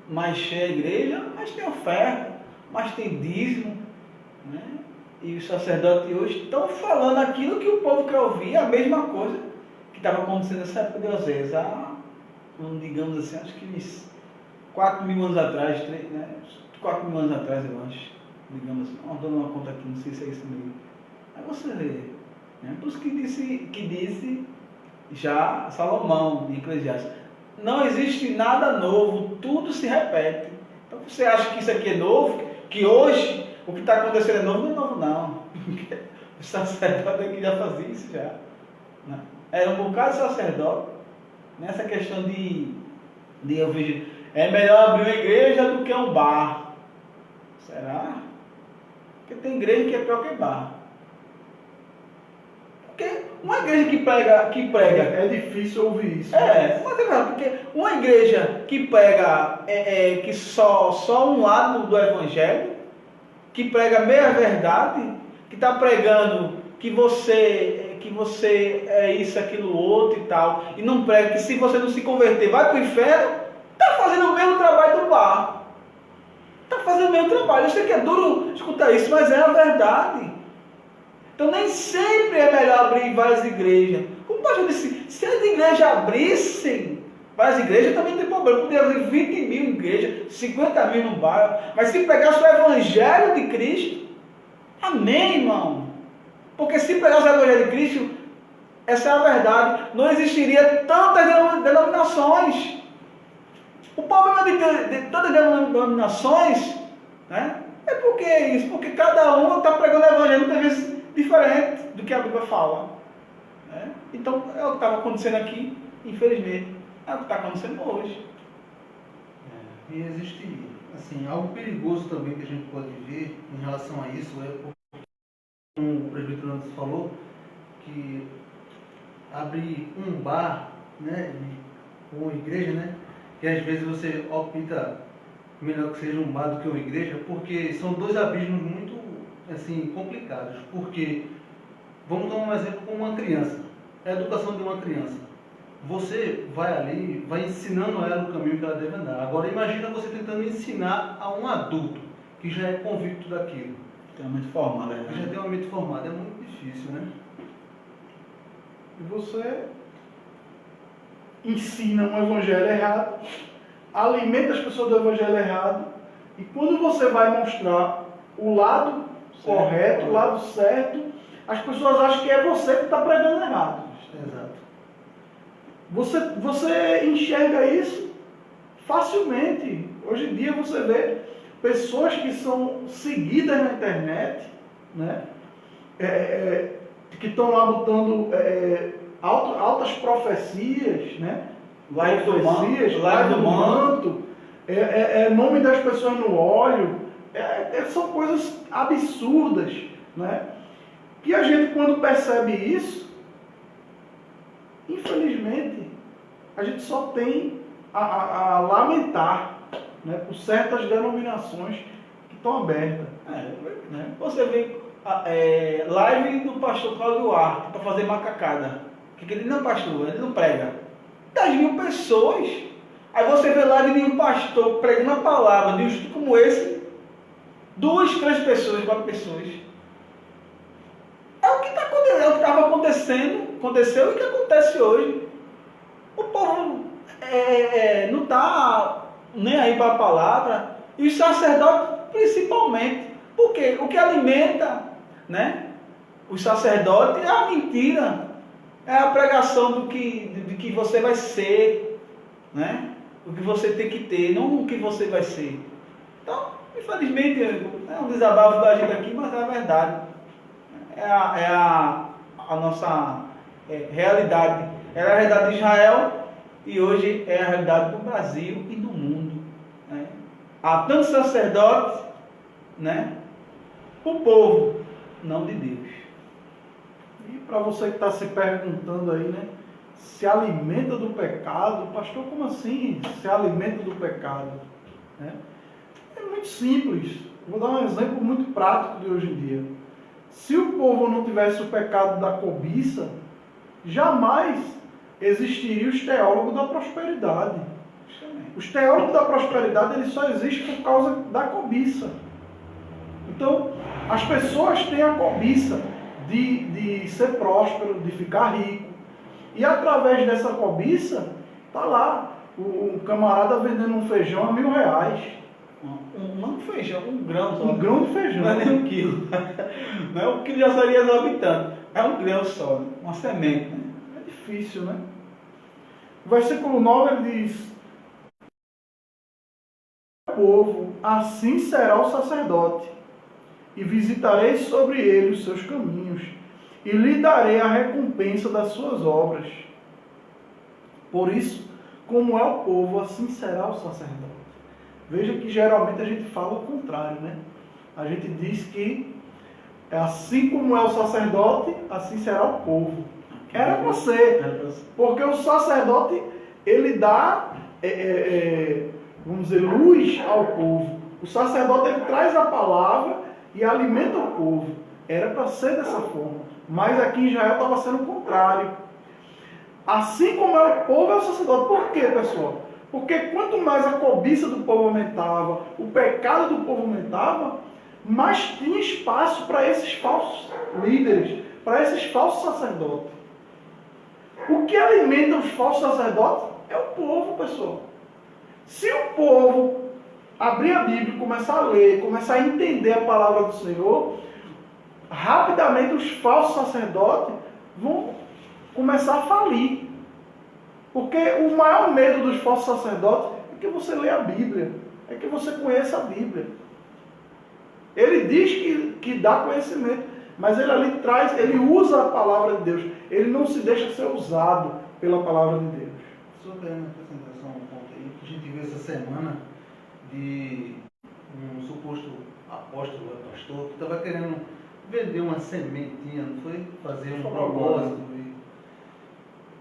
mais cheia a igreja, mais tem oferta, mais tem dízimo, né? E os sacerdotes hoje estão falando aquilo que o povo quer ouvir, a mesma coisa que estava acontecendo nessa época de Osés, digamos assim, acho que uns 4.000 anos atrás, né? 4.000 anos atrás, eu acho, digamos assim, dando uma conta aqui, não sei se é isso mesmo. Aí você vê, né? Por isso que disse já Salomão, em Eclesiastes, não existe nada novo, tudo se repete. Então você acha que isso aqui é novo, que hoje o que está acontecendo é novo? Não é novo não. O sacerdote aqui já fazia isso já, né? Era um bocado de sacerdote nessa questão de eu vejo, é melhor abrir uma igreja do que um bar. Será? Porque tem igreja que é pior que bar. Porque uma igreja que prega É difícil ouvir isso. mas é verdade, porque uma igreja que prega que só um lado do evangelho, que prega meia verdade, que está pregando que você é isso, aquilo, outro e tal, e não prega que se você não se converter vai para o inferno, está fazendo o mesmo trabalho do bar. Está fazendo o mesmo trabalho. Eu sei que é duro escutar isso, mas é a verdade. Então nem sempre é melhor abrir várias igrejas. Como o pastor disse, se as igrejas abrissem várias igrejas, também não tem problema. Podia abrir 20 mil igrejas, 50 mil no bairro. Mas se pegasse o evangelho de Cristo, amém, irmão. Porque se pegasse o evangelho de Cristo, essa é a verdade, não existiria tantas denominações. O problema de todas as denominações, né, é porque é isso, porque cada um está pregando o evangelho muitas vezes diferente do que a Bíblia fala, né? Então é o que estava acontecendo aqui, infelizmente, é o que está acontecendo hoje. E existe, assim, algo perigoso também que a gente pode ver em relação a isso, como o presbítero antes falou, que abrir um bar, né, ou uma igreja, né, que às vezes você opta melhor que seja um bar do que uma igreja, porque são dois abismos muito, assim, complicados. Porque, vamos tomar um exemplo com uma criança, a educação de uma criança. Você vai ali, vai ensinando a ela o caminho que ela deve andar. Agora imagina você tentando ensinar a um adulto que já é convicto daquilo. Tem uma mente formada, Que já tem uma mente formada, é muito difícil, né? E você ensina um evangelho errado, alimenta as pessoas do evangelho errado, e quando você vai mostrar o lado correto, o lado certo, as pessoas acham que é você que está pregando errado. Exato. Você enxerga isso facilmente. Hoje em dia você vê pessoas que são seguidas na internet, né? Que estão lá botando altas profecias, né? Live do manto, nome das pessoas no óleo, são coisas absurdas, né? Que a gente, quando percebe isso, infelizmente, a gente só tem a lamentar, né, por certas denominações que estão abertas. Né? Você vê live do pastor Cláudio Arte para fazer macacada. Que ele não pastor, ele não prega. 10.000 pessoas. Aí você vê live de um pastor pregando a palavra de um estudo como esse, 2, 3 pessoas, 4 pessoas. É o que está acontecendo, é o que estava acontecendo, aconteceu e o que acontece hoje. O povo não está nem aí para a palavra, e os sacerdotes principalmente, porque o que alimenta, né, os sacerdotes é a mentira, é a pregação de que você vai ser, né, o que você tem que ter, não o que você vai ser. Então, infelizmente, é um desabafo da gente aqui, mas é a verdade. É a nossa realidade. Era a realidade de Israel, e hoje é a realidade do Brasil e do mundo. Né? Há tantos sacerdotes, né? O povo, não de Deus. E para você que está se perguntando aí, né? Se alimenta do pecado, pastor, como assim se alimenta do pecado? Né? É muito simples. Vou dar um exemplo muito prático de hoje em dia. Se o povo não tivesse o pecado da cobiça, jamais existiriam os teólogos da prosperidade. Os teólogos da prosperidade, eles só existem por causa da cobiça. Então, as pessoas têm a cobiça de ser próspero, de ficar rico. E através dessa cobiça, está lá o camarada vendendo um feijão a R$1.000. Não feijão, um grão só. Um grão de feijão. Não é nem um quilo. Não é um quilo, já seria exorbitante. É um grão só, uma semente. Né? É difícil, né? O versículo 9 ele diz: povo, assim será o sacerdote, e visitarei sobre ele os seus caminhos, e lhe darei a recompensa das suas obras. Por isso, como é o povo, assim será o sacerdote. Veja que geralmente a gente fala o contrário, né? A gente diz que assim como é o sacerdote, assim será o povo. Era para ser, porque o sacerdote, ele dá, vamos dizer, luz ao povo. O sacerdote, ele traz a palavra e alimenta o povo. Era para ser dessa forma. Mas aqui em Israel estava sendo o contrário. Assim como é o povo, é o sacerdote. Por quê, pessoal? Porque quanto mais a cobiça do povo aumentava, o pecado do povo aumentava, mais tinha espaço para esses falsos líderes, para esses falsos sacerdotes. O que alimenta os falsos sacerdotes é o povo, pessoal. Se o povo abrir a Bíblia, começar a ler, começar a entender a palavra do Senhor, rapidamente os falsos sacerdotes vão começar a falir. Porque o maior medo dos falsos sacerdotes é que você lê a Bíblia, é que você conheça a Bíblia. Ele diz que dá conhecimento, mas ele ali traz, ele usa a palavra de Deus. Ele não se deixa ser usado pela palavra de Deus. Só querendo acrescentar só um ponto aí, que a gente viu essa semana de um suposto apóstolo, pastor, que estava querendo vender uma sementinha, não foi? Fazer um propósito.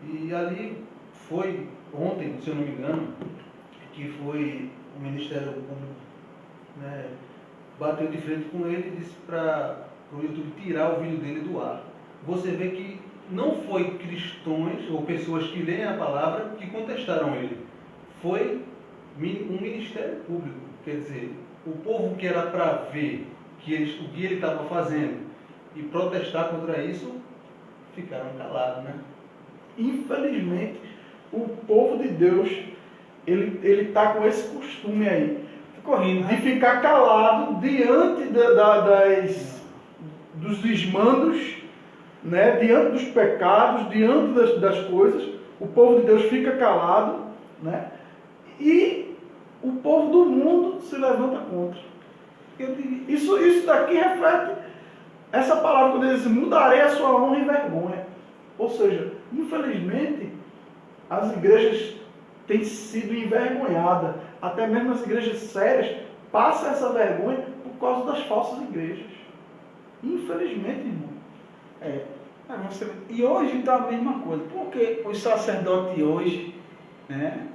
E ali foi, ontem, se eu não me engano, que foi o Ministério Público, né, bateu de frente com ele e disse para o YouTube tirar o vídeo dele do ar. Você vê que não foi cristãos ou pessoas que leem a palavra que contestaram ele. Foi um Ministério Público. Quer dizer, o povo que era para ver o que ele estava fazendo e protestar contra isso, ficaram calados, né? Infelizmente, o povo de Deus, ele está com esse costume aí, de ficar calado diante dos desmandos, né? Diante dos pecados, diante das coisas. O povo de Deus fica calado, né? E o povo do mundo se levanta contra. Isso daqui reflete essa palavra, quando ele diz: mudarei a sua honra em vergonha. Ou seja, infelizmente, as igrejas têm sido envergonhadas. Até mesmo as igrejas sérias passam essa vergonha por causa das falsas igrejas. Infelizmente, irmão. E hoje está a mesma coisa. Porque os sacerdotes hoje, né,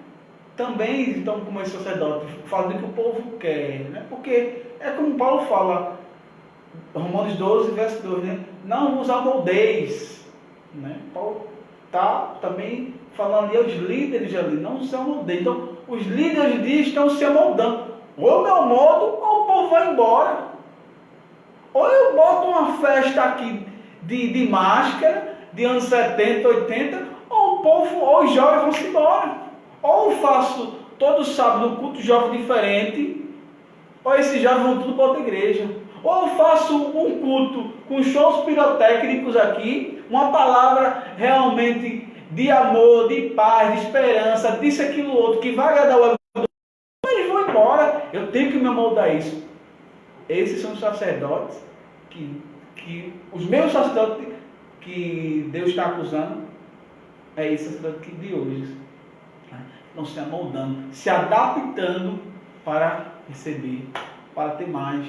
também estão como esse sacerdote, fazendo o que o povo quer. Né? Porque é como Paulo fala, Romanos 12, verso 2, né? Não vos amoldeis. Né? Paulo está também falando ali aos líderes ali, não se amoldem. Então, os líderes diz estão se amoldando. Ou eu moldo, ou o povo vai embora. Ou eu boto uma festa aqui de máscara, de anos 70, 80, ou o povo, ou os jovens vão se embora. Ou eu faço todo sábado um culto jovem diferente, ou esses jovens vão tudo para outra igreja. Ou eu faço um culto com shows pirotécnicos aqui, uma palavra realmente de amor, de paz, de esperança, disso, aquilo, outro, que vai agradar o ego. Eles vão embora. Eu tenho que me amoldar a isso. Esses são os sacerdotes que os meus sacerdotes que Deus está acusando, é esse sacerdote de hoje. estão se amoldando, se adaptando para receber, para ter mais.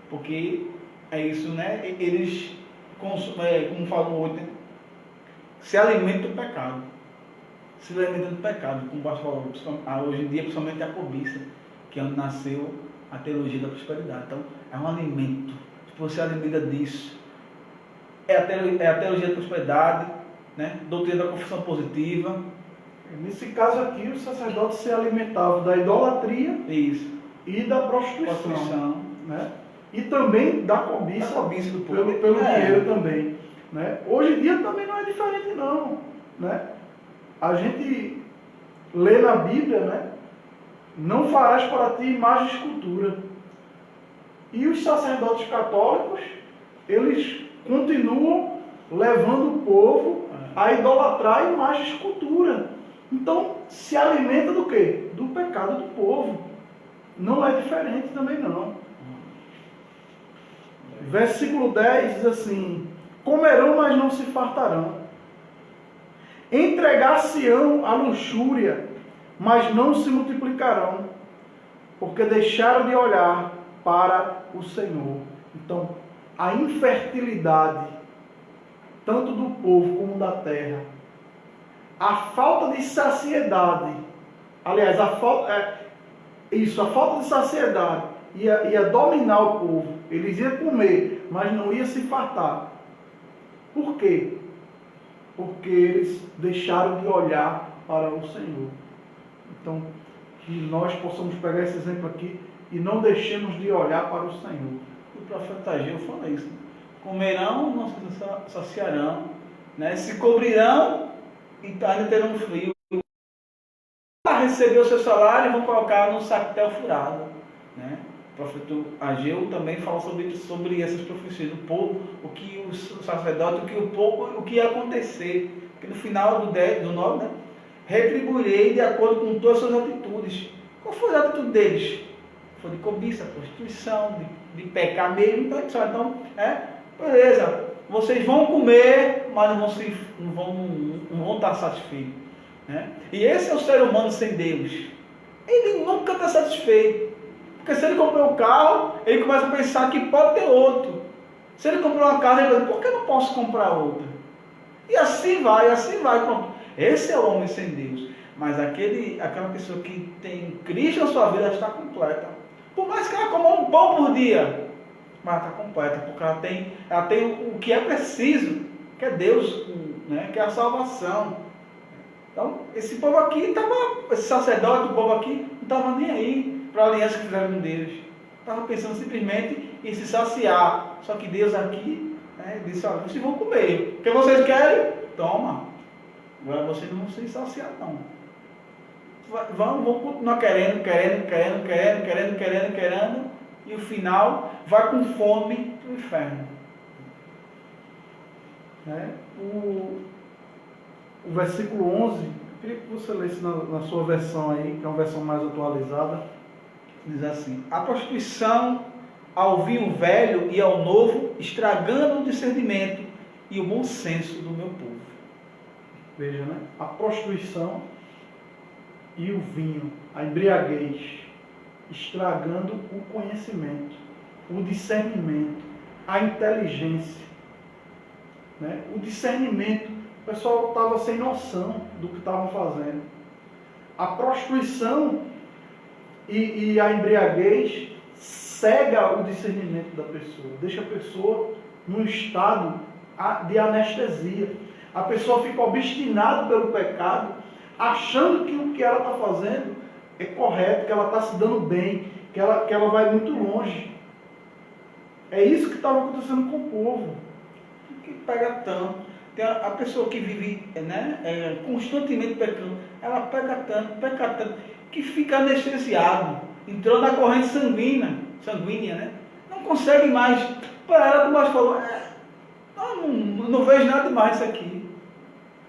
Porque é isso, né? Eles, como falou hoje, né? Se alimentam do pecado. Se alimentam do pecado, como o pastor falou, hoje em dia, principalmente a cobiça, que é onde nasceu a teologia da prosperidade. Então, é um alimento. Se você alimenta disso, é a teologia da prosperidade, né? Doutrina da confissão positiva. Nesse caso aqui, os sacerdotes se alimentavam da idolatria Isso. e da prostituição. Né? E também da cobiça do povo. Pelo dinheiro também. Né? Hoje em dia também não é diferente não. Né? A gente lê na Bíblia, né? Não farás para ti imagem de escultura. E os sacerdotes católicos, eles continuam levando o povo a idolatrar a imagem de escultura. Então, se alimenta do quê? Do pecado do povo. Não é diferente também não. Versículo 10 diz assim: comerão, mas não se fartarão. Entregar-se-ão à luxúria, mas não se multiplicarão, porque deixaram de olhar para o Senhor. Então, a infertilidade, tanto do povo como da terra, a falta de saciedade, aliás, a falta de saciedade ia dominar o povo. Eles iam comer, mas não iam se fartar. Por quê? Porque eles deixaram de olhar para o Senhor. Então, que nós possamos pegar esse exemplo aqui e não deixemos de olhar para o Senhor. O profeta Ageu fala isso. Comerão, não se saciarão, né? Se cobrirão e ainda terão frio. Para receber o seu salário, vão colocar no sactel furado. Né? O profeta Ageu também fala sobre essas profecias do povo, o que os sacerdotes, o que ia acontecer. Porque no final do 9, né? Retribuirei de acordo com todas as suas atitudes. Qual foi a atitude deles? Foi de cobiça, prostituição, de pecar mesmo. Então, beleza, vocês vão comer, mas não vão estar satisfeitos. Né? E esse é o ser humano sem Deus. Ele nunca está satisfeito. Porque se ele comprou um carro, ele começa a pensar que pode ter outro. Se ele comprou uma casa, ele vai dizer, por que eu não posso comprar outra? E assim vai, pronto. Esse é o homem sem Deus. Mas aquela pessoa que tem Cristo na sua vida, ela está completa. Por mais que ela coma um pão por dia, mas ela está completa, porque ela tem o que é preciso, que é Deus, né? Que é a salvação. Então, esse povo aqui esse sacerdote, o povo aqui, não estava nem aí para a aliança que fizeram com Deus. Estava pensando simplesmente em se saciar. Só que Deus aqui, né, disse, olha, vocês vão comer. O que vocês querem? Toma. Agora vocês não vão se saciar, não. Vão continuar querendo, e o final vai com fome para o inferno. Né? O versículo 11, eu queria que você lesse na sua versão aí, que é uma versão mais atualizada. Diz assim: a prostituição ao vinho velho e ao novo, estragando o discernimento e o bom senso do meu povo. Veja, né? A prostituição e o vinho, a embriaguez, estragando o conhecimento, o discernimento, a inteligência. Né? O discernimento, o pessoal estava sem noção do que estavam fazendo. A prostituição e a embriaguez cega o discernimento da pessoa, deixa a pessoa num estado de anestesia. A pessoa fica obstinada pelo pecado, achando que o que ela está fazendo é correto, que ela está se dando bem, que ela vai muito longe. É isso que estava acontecendo com o povo. Que pega tanto. Tem a pessoa que vive, né, constantemente pecando, ela peca tanto, que fica anestesiado, entrou na corrente sanguínea, né? Não consegue mais. Para ela, como ela falou, não vejo nada demais isso aqui.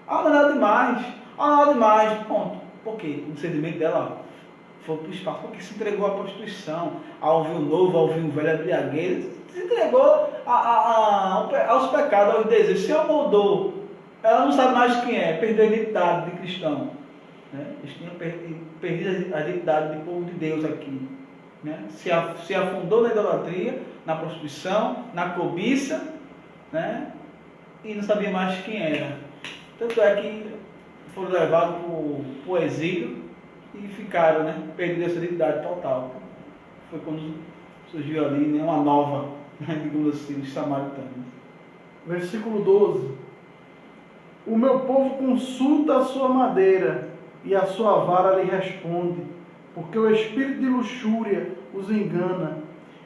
Não é nada demais. Ponto. Por quê? O sentimento dela foi para o espaço, porque se entregou à prostituição, ao vinho novo, ao vinho velho, à embriaguez, se entregou aos pecados, aos desejos, se amoldou. Ela não sabe mais quem é, perdeu a identidade de cristão. né? Eles tinham perdido a identidade de povo de Deus aqui, né? Se afundou na idolatria, na prostituição, na cobiça, né? E não sabia mais quem era. Tanto é que foram levados para o exílio e ficaram, né? Perderam essa identidade total. Foi quando surgiu ali, né, uma nova, né, digamos assim, os samaritanos. Versículo 12. O meu povo consulta a sua madeira e a sua vara lhe responde, porque o espírito de luxúria os engana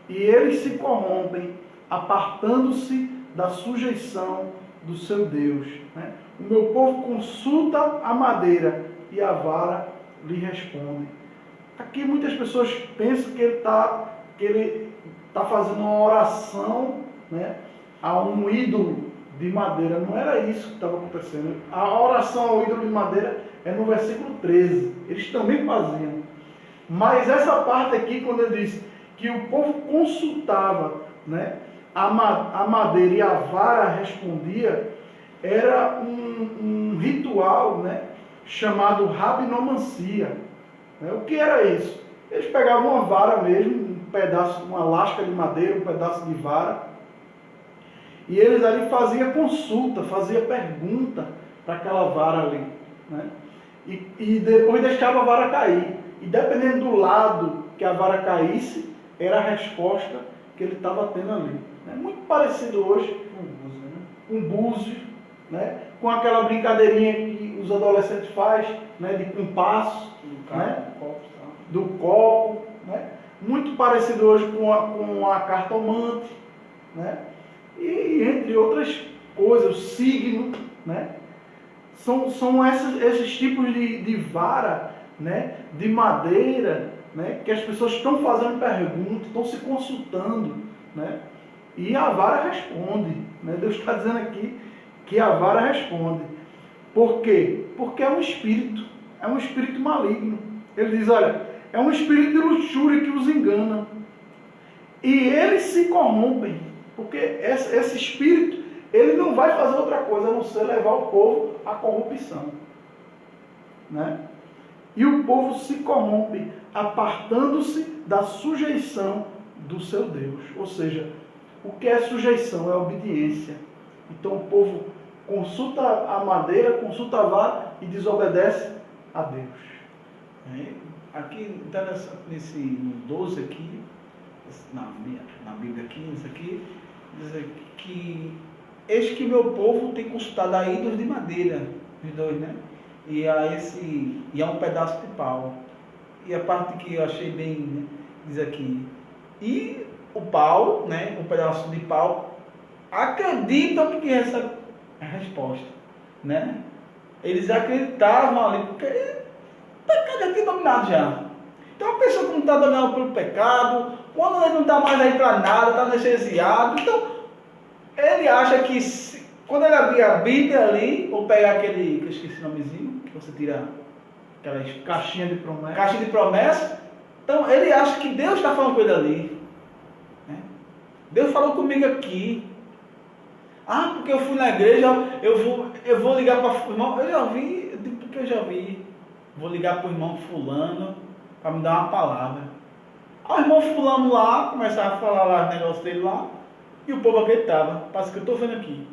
e eles se corrompem, apartando-se da sujeição do seu Deus. Né? O meu povo consulta a madeira e a vara lhe responde. Aqui muitas pessoas pensam que ele está fazendo uma oração, né, a um ídolo de madeira. Não era isso que estava acontecendo. A oração ao ídolo de madeira é no versículo 13. Eles também faziam. Mas essa parte aqui, quando ele diz que o povo consultava, né, a madeira e a vara respondia, era um ritual, né, chamado rabinomancia. O que era isso? Eles pegavam uma vara mesmo, um pedaço, uma lasca de madeira, um pedaço de vara, e eles ali faziam consulta, faziam pergunta para aquela vara ali, né? E depois deixava a vara cair. E dependendo do lado que a vara caísse, era a resposta que ele estava tendo ali. É muito parecido hoje com um búzio, né? Com aquela brincadeirinha que os adolescentes fazem, né? De compasso, né? Do copo, né? Muito parecido hoje com a cartomante, né? E entre outras coisas, o signo, né? São esses tipos de vara, né? De madeira, né? Que as pessoas estão fazendo perguntas, estão se consultando, né? E a vara responde, né? Deus está dizendo aqui que a vara responde. Por quê? Porque é um espírito maligno. Ele diz, olha, é um espírito de luxúria que os engana. E eles se corrompem, porque esse espírito, ele não vai fazer outra coisa a não ser levar o povo à corrupção, né? E o povo se corrompe, apartando-se da sujeição do seu Deus. Ou seja, o que é sujeição? É obediência. Então o povo consulta a madeira, consulta a vara e desobedece a Deus. Aqui, nesse 12 aqui, na Bíblia aqui, isso aqui, diz que eis que meu povo tem consultado a ídolos de madeira, os dois, né? E a um pedaço de pau. E a parte que eu achei bem, né, diz aqui, e o pau, né, um pedaço de pau, acreditam que essa é a resposta, né? Eles acreditavam ali, porque o pecado já tinha dominado já. Então a pessoa que não está dominada pelo pecado, quando ele não está mais aí para nada, está anestesiado, então ele acha que quando ele abrir a Bíblia ali, ou pegar aquele, que eu esqueci o nomezinho, que você tira aquelas Caixinha de promessa, então ele acha que Deus está falando com ele ali, né? Deus falou comigo aqui. Ah, porque eu fui na igreja, eu vou ligar para o irmão, porque eu já vi, vou ligar para o irmão fulano para me dar uma palavra. Aí o irmão fulano lá, começava a falar lá os negócios dele lá, e o povo acreditava. Parece que eu estou vendo aqui.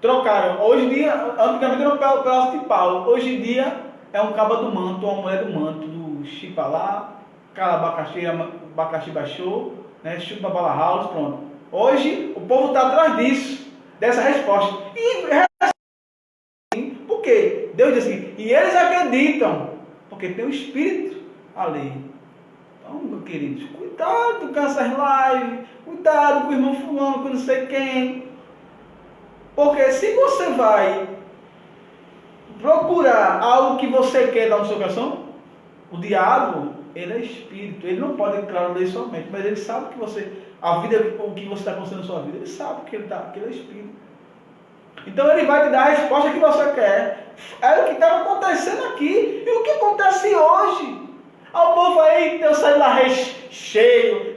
Trocaram. Hoje em dia, antigamente era um pedaço de pau. Hoje em dia é um caba do manto, uma mulher do manto, do chipa lá, cala abacaxi baixou, né? Chupa bala house, pronto. Hoje o povo está atrás disso, dessa resposta. E por quê? Deus diz assim, e eles acreditam, porque tem um espírito ali. Então, meus queridos, cuidado com essas lives, cuidado com o irmão fulano, com não sei quem. Porque se você vai procurar algo que você quer dar no seu coração, o diabo, ele é espírito, ele não pode, claro, ler sua mente, mas ele sabe que a vida, o que você está acontecendo na sua vida, ele sabe que ele é espírito. Então ele vai te dar a resposta que você quer. É o que estava acontecendo aqui, e o que acontece hoje. O povo aí, Deus saiu lá cheia,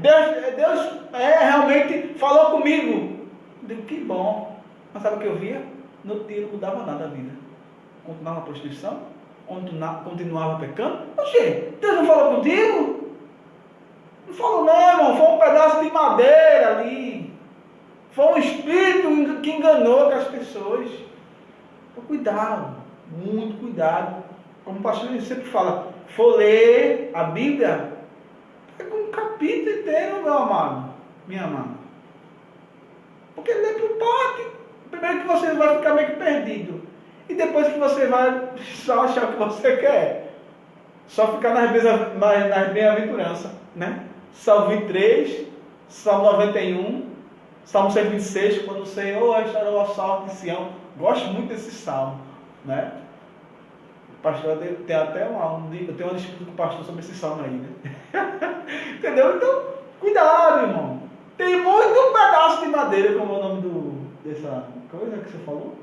Deus realmente falou comigo. Eu digo, que bom. Mas sabe o que eu via? No dia não mudava nada a vida. Continuava na prostituição, onde tu continuava pecando? Oxê, Deus não falou contigo? Não falou não, irmão. Foi um pedaço de madeira ali. Foi um espírito que enganou aquelas pessoas. Então, cuidado, muito cuidado. Como o pastor sempre fala, for ler a Bíblia, pega um capítulo inteiro, meu amado, minha amada. Porque lê por parte. Primeiro que você vai ficar meio que perdido. E depois que você vai só achar o que você quer. Só ficar nas bem-aventuranças, né? Salmo 23, Salmo 91, Salmo 126, quando o Senhor restaurou a sorte de Sião. Gosto muito desse salmo, né? O pastor tem até eu tenho uma disputa com o pastor sobre esse salmo aí, né? Entendeu? Então, cuidado, irmão. Tem muito pedaço de madeira, como é o nome dessa coisa que você falou?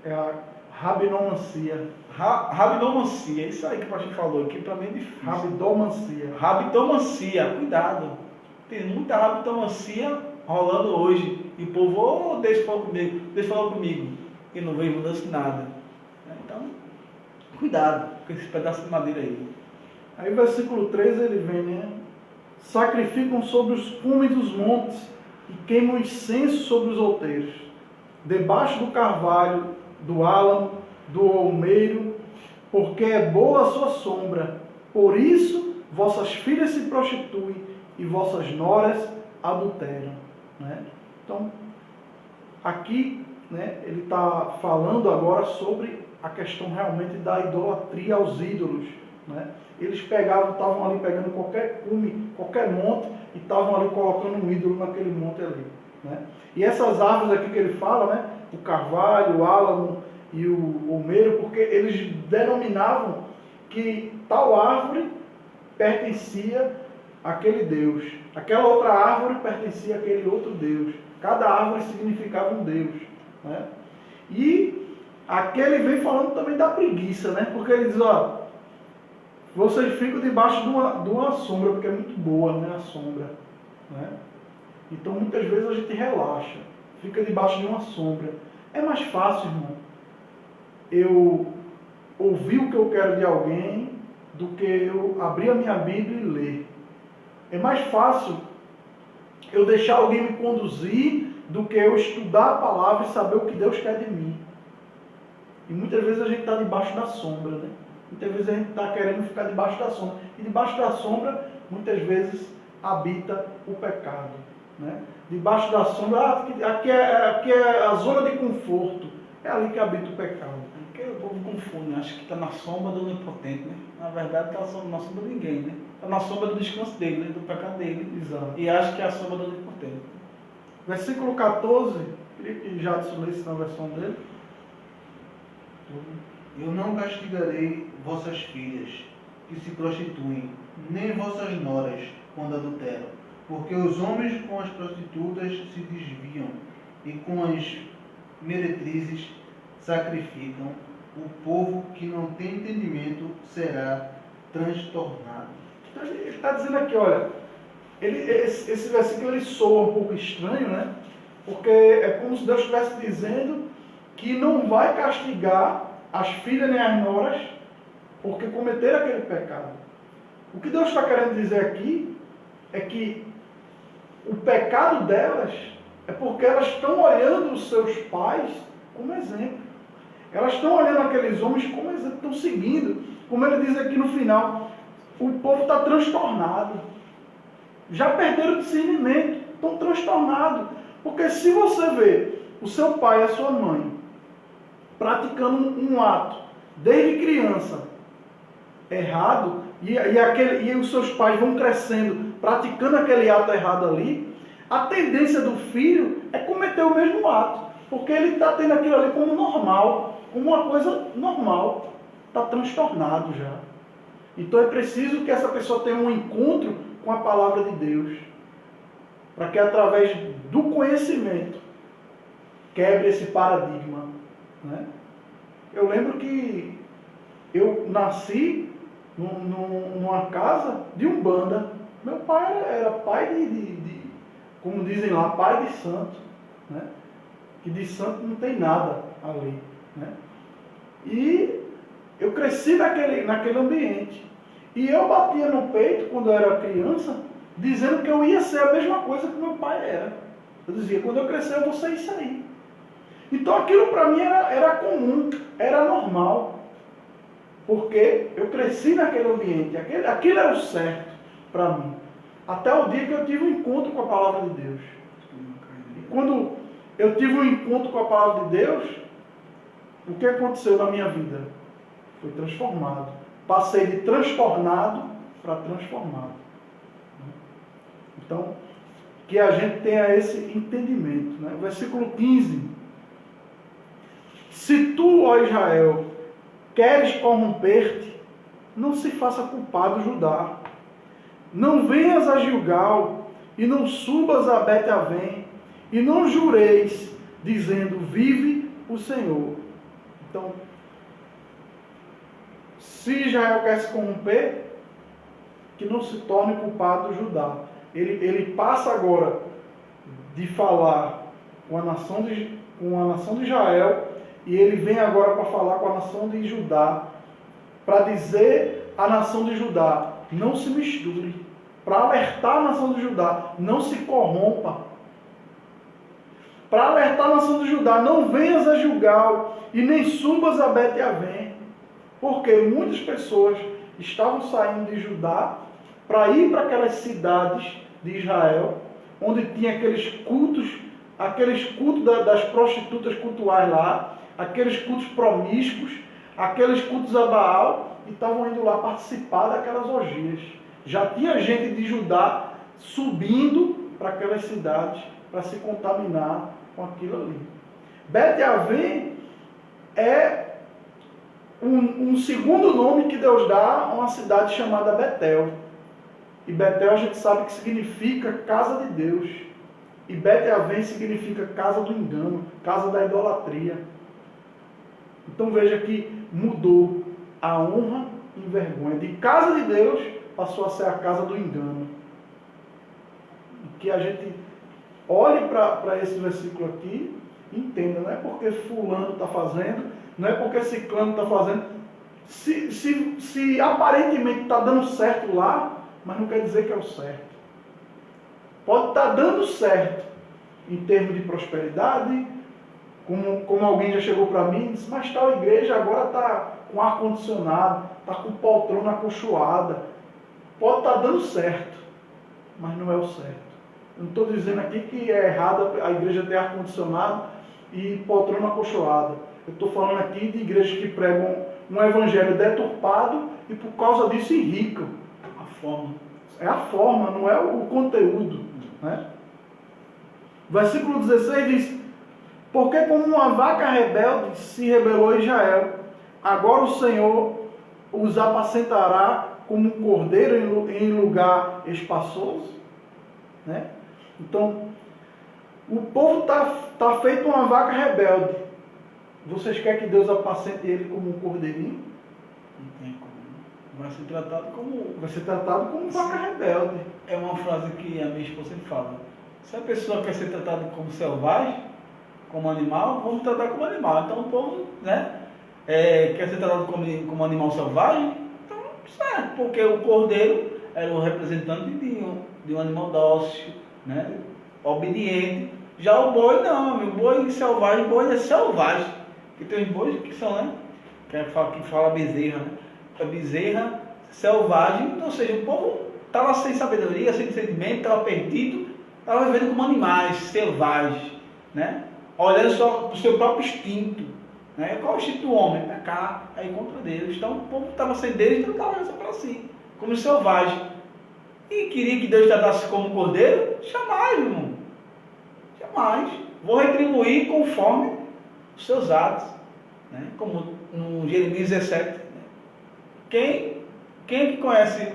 É a rabinomancia. Rabinomancia, isso aí que o pastor falou, que para mim é difícil. Rabinomancia. Rabinomancia, cuidado. Tem muita rabinomancia rolando hoje. E o povo, Deus falou comigo. E não veio mudança nada. Então, cuidado com esse pedaço de madeira aí. Aí, versículo 3, ele vem, né? Sacrificam sobre os cumes dos montes e queimam incenso sobre os outeiros. Debaixo do carvalho, do álamo, do olmeiro, porque é boa a sua sombra. Por isso, vossas filhas se prostituem e vossas noras adulteram. Né? Então, aqui, né, ele está falando agora sobre a questão realmente da idolatria aos ídolos. Né? Eles estavam ali pegando qualquer cume, qualquer monte, e estavam ali colocando um ídolo naquele monte ali. Né? E essas árvores aqui que ele fala, né, o carvalho, o álamo e o olmeiro, porque eles denominavam que tal árvore pertencia àquele Deus, aquela outra árvore pertencia àquele outro Deus. Cada árvore significava um Deus. Né? E aqui ele vem falando também da preguiça, né? Porque ele diz, ó, vocês ficam debaixo de uma sombra, porque é muito boa, né, a sombra. Né? Então, muitas vezes a gente relaxa, fica debaixo de uma sombra. É mais fácil, irmão, eu ouvir o que eu quero de alguém do que eu abrir a minha Bíblia e ler. É mais fácil eu deixar alguém me conduzir do que eu estudar a palavra e saber o que Deus quer de mim. E muitas vezes a gente está debaixo da sombra, né? Muitas vezes a gente está querendo ficar debaixo da sombra. E debaixo da sombra, muitas vezes, habita o pecado. Né? Debaixo da sombra, aqui é a zona de conforto. É ali que habita o pecado. Porque o povo confunde, né? Acha que está na sombra do onipotente, né? Na verdade, está na sombra de ninguém, né? Está na sombra do descanso dele, né? Do pecado dele. Exato. E acha que é a sombra do onipotente. Versículo 14, queria que Jadson lesse na versão dele. Eu não castigarei vossas filhas, que se prostituem, nem vossas noras, quando adulteram, porque os homens com as prostitutas se desviam, e com as meretrizes sacrificam. O povo que não tem entendimento será transtornado. Ele está dizendo aqui, olha, esse versículo ele soa um pouco estranho, né? Porque é como se Deus estivesse dizendo que não vai castigar as filhas nem as noras porque cometeram aquele pecado. O que Deus está querendo dizer aqui é que o pecado delas é porque elas estão olhando os seus pais como exemplo. Elas estão olhando aqueles homens como exemplo, estão seguindo. Como ele diz aqui no final, o povo está transtornado. Já perderam o discernimento, estão transtornados. Porque se você vê o seu pai e a sua mãe praticando um ato, desde criança, errado, e os seus pais vão crescendo, praticando aquele ato errado ali, a tendência do filho é cometer o mesmo ato, porque ele está tendo aquilo ali como normal, como uma coisa normal, está transtornado já. Então é preciso que essa pessoa tenha um encontro com a palavra de Deus, para que através do conhecimento quebre esse paradigma. Né? Eu lembro que eu nasci numa casa de umbanda. Meu pai era pai de como dizem lá, pai de santo. Né? Que de santo não tem nada ali. Né? E Eu cresci naquele ambiente. E eu batia no peito, quando eu era criança, dizendo que eu ia ser a mesma coisa que meu pai era. Eu dizia, quando eu crescer eu vou ser isso aí. Então aquilo para mim era comum, era normal. Porque eu cresci naquele ambiente, aquilo era o certo para mim. Até o dia que eu tive um encontro com a palavra de Deus. E quando eu tive um encontro com a palavra de Deus, o que aconteceu na minha vida? Foi transformado. Passei de transtornado para transformado. Então, que a gente tenha esse entendimento. Né? Versículo 15. Se tu, ó Israel, queres corromper-te, não se faça culpado Judá. Não venhas a Gilgal e não subas a Bet-Avém e não jureis, dizendo, vive o Senhor. Então, se Israel quer se corromper, que não se torne culpado Judá. Ele passa agora de falar com a nação de Israel e ele vem agora para falar com a nação de Judá, para dizer à nação de Judá, não se misture, para alertar a nação de Judá, não se corrompa, para alertar a nação de Judá, não venhas a Gilgal e nem subas a Bet-Avém, porque muitas pessoas estavam saindo de Judá para ir para aquelas cidades de Israel, onde tinha aqueles cultos das prostitutas cultuais lá, aqueles cultos promíscuos, aqueles cultos a Baal, e estavam indo lá participar daquelas orgias. Já tinha gente de Judá subindo para aquelas cidades para se contaminar com aquilo ali. Bet-Avém é um segundo nome que Deus dá a uma cidade chamada Betel. E Betel a gente sabe que significa casa de Deus. E Bet-Avém significa casa do engano, casa da idolatria. Então veja que mudou a honra em vergonha. De casa de Deus passou a ser a casa do engano. E que a gente olhe para esse versículo aqui e entenda, não é porque fulano está fazendo, não é porque ciclano está fazendo. Se aparentemente está dando certo lá, mas não quer dizer que é o certo. Pode estar dando certo em termos de prosperidade, como alguém já chegou para mim e disse, mas tal igreja agora está com ar-condicionado, está com poltrona acolchoada. Pode estar dando certo, mas não é o certo. Eu não estou dizendo aqui que é errado a igreja ter ar-condicionado e poltrona acolchoada. Eu estou falando aqui de igrejas que pregam um evangelho deturpado e por causa disso enricam. A forma. É a forma, não é o conteúdo. Né? Versículo 16 diz, porque como uma vaca rebelde se rebelou Israel, agora o Senhor os apacentará como um cordeiro em lugar espaçoso. Né? Então, o povo está feito uma vaca rebelde. Vocês querem que Deus apacente ele como um cordeirinho? Não tem como. Vai ser tratado como vaca rebelde. É uma frase que a minha esposa sempre fala. Se a pessoa quer ser tratada como selvagem, como animal, vamos tratar como animal. Então o povo, né, quer ser tratado como animal selvagem, então certo, porque o cordeiro era o representante de um animal dócil, né, obediente. Já o boi não, meu boi selvagem, boi é selvagem. Que tem os bois que são, né? Que fala bezerra, né? A bezerra selvagem, ou seja, o povo estava sem sabedoria, sem discernimento, estava perdido, estava vivendo como animais selvagens, né? Olhando só para o seu próprio instinto, né? Qual é o instinto do homem? Pecar, aí contra Deus. Então o povo estava sem Deus, então estava olhando só para si, como selvagem. E queria que Deus tratasse como cordeiro? Jamais, meu irmão. Jamais. Vou retribuir conforme os seus atos, né? Como no Jeremias 17. Né? Quem que conhece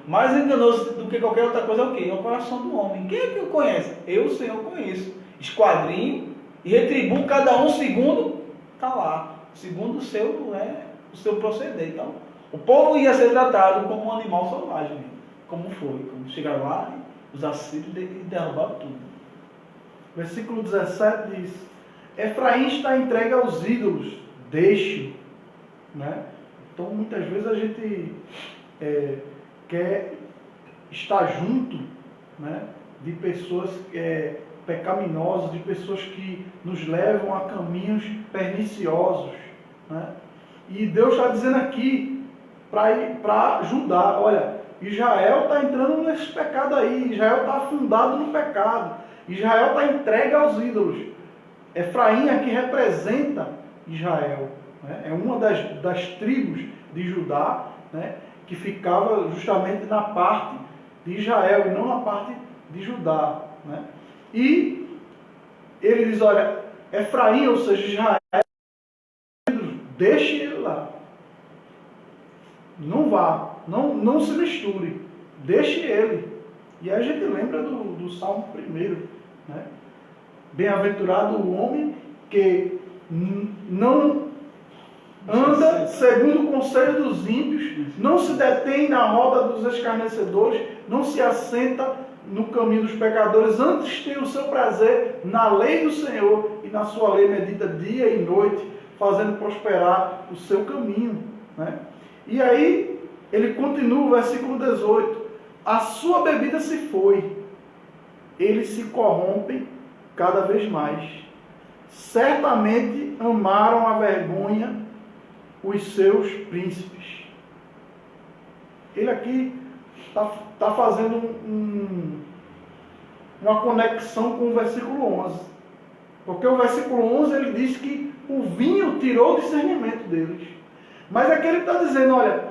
mais enganoso do que qualquer outra coisa é o quê? É o coração do homem. Quem é que o conhece? Eu, o Senhor, conheço. Esquadrinho e retribuo cada um segundo, está lá, segundo o seu proceder. Então, o povo ia ser tratado como um animal selvagem, como foi, como chegaram lá, os assírios e derrubaram tudo. Versículo 17 diz, Efraim está entregue aos ídolos, deixe, né? Então, muitas vezes a gente quer estar junto, né, de pessoas pecaminosas, de pessoas que nos levam a caminhos perniciosos, né? E Deus está dizendo aqui para ajudar. Olha, Israel está entrando nesse pecado aí, Israel está afundado no pecado, Israel está entregue aos ídolos. Efraim aqui representa Israel, né? É uma das tribos de Judá, né, que ficava justamente na parte de Israel e não na parte de Judá, né? E ele diz, olha, Efraim, ou seja, Israel, deixe ele lá. Não vá, não se misture, deixe ele. E aí a gente lembra do Salmo 1, né? Bem-aventurado o homem que não anda segundo o conselho dos ímpios, não se detém na roda dos escarnecedores, não se assenta no caminho dos pecadores, antes tem o seu prazer na lei do Senhor, e na sua lei medita dia e noite, fazendo prosperar o seu caminho, né? E aí ele continua o versículo 18: a sua bebida se foi, eles se corrompem cada vez mais. Certamente amaram a vergonha os seus príncipes. Ele aqui está fazendo uma conexão com o versículo 11. Porque o versículo 11 ele diz que o vinho tirou o discernimento deles. Mas aqui ele está dizendo, olha,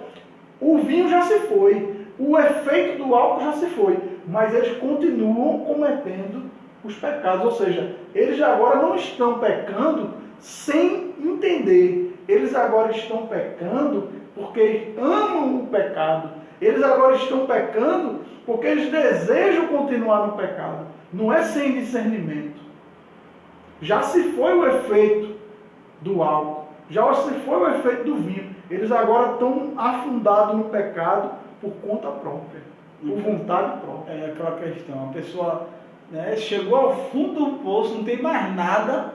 o vinho já se foi, o efeito do álcool já se foi, mas eles continuam cometendo os pecados. Ou seja, eles agora não estão pecando sem entender. Eles agora estão pecando porque amam o pecado. Eles agora estão pecando porque eles desejam continuar no pecado. Não é sem discernimento. Já se foi o efeito do álcool. Já se foi o efeito do vinho. Eles agora estão afundados no pecado por conta própria. Por vontade própria. É aquela questão. A pessoa, né, chegou ao fundo do poço, não tem mais nada.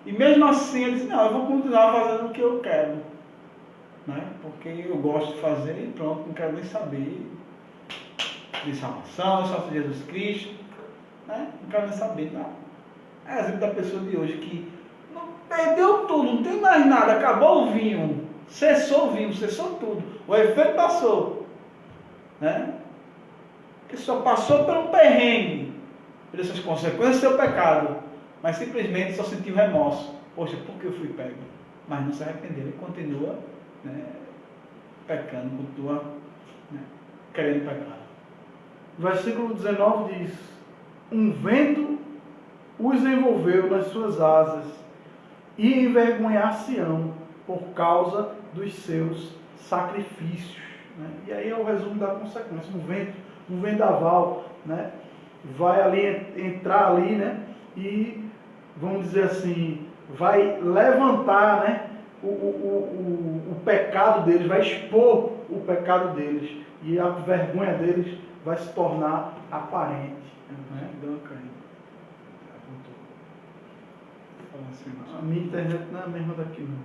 E mesmo assim ele diz, não, eu vou continuar fazendo o que eu quero. Né? Porque eu gosto de fazer e pronto, não quero nem saber de salvação, só de Jesus Cristo. Né? Não quero nem saber nada. É exemplo da pessoa de hoje que não, perdeu tudo, não tem mais nada, acabou o vinho, cessou o vinho, cessou tudo. O efeito passou. Né? Que só passou por um perrengue, por essas consequências do seu pecado. Mas simplesmente só sentiu remorso. Poxa, por que eu fui pego? Mas não se arrependeu e continua, né, pecando, continua, né, querendo pecar. Versículo 19 diz: um vento os envolveu nas suas asas e envergonhar-se-ão por causa dos seus sacrifícios. Né? E aí é o resumo da consequência. Um vendaval, né, vai ali entrar ali, né, e vamos dizer assim, vai levantar, né, o pecado deles, vai expor o pecado deles, e a vergonha deles vai se tornar aparente. Né? A minha internet não é a mesma daqui, não.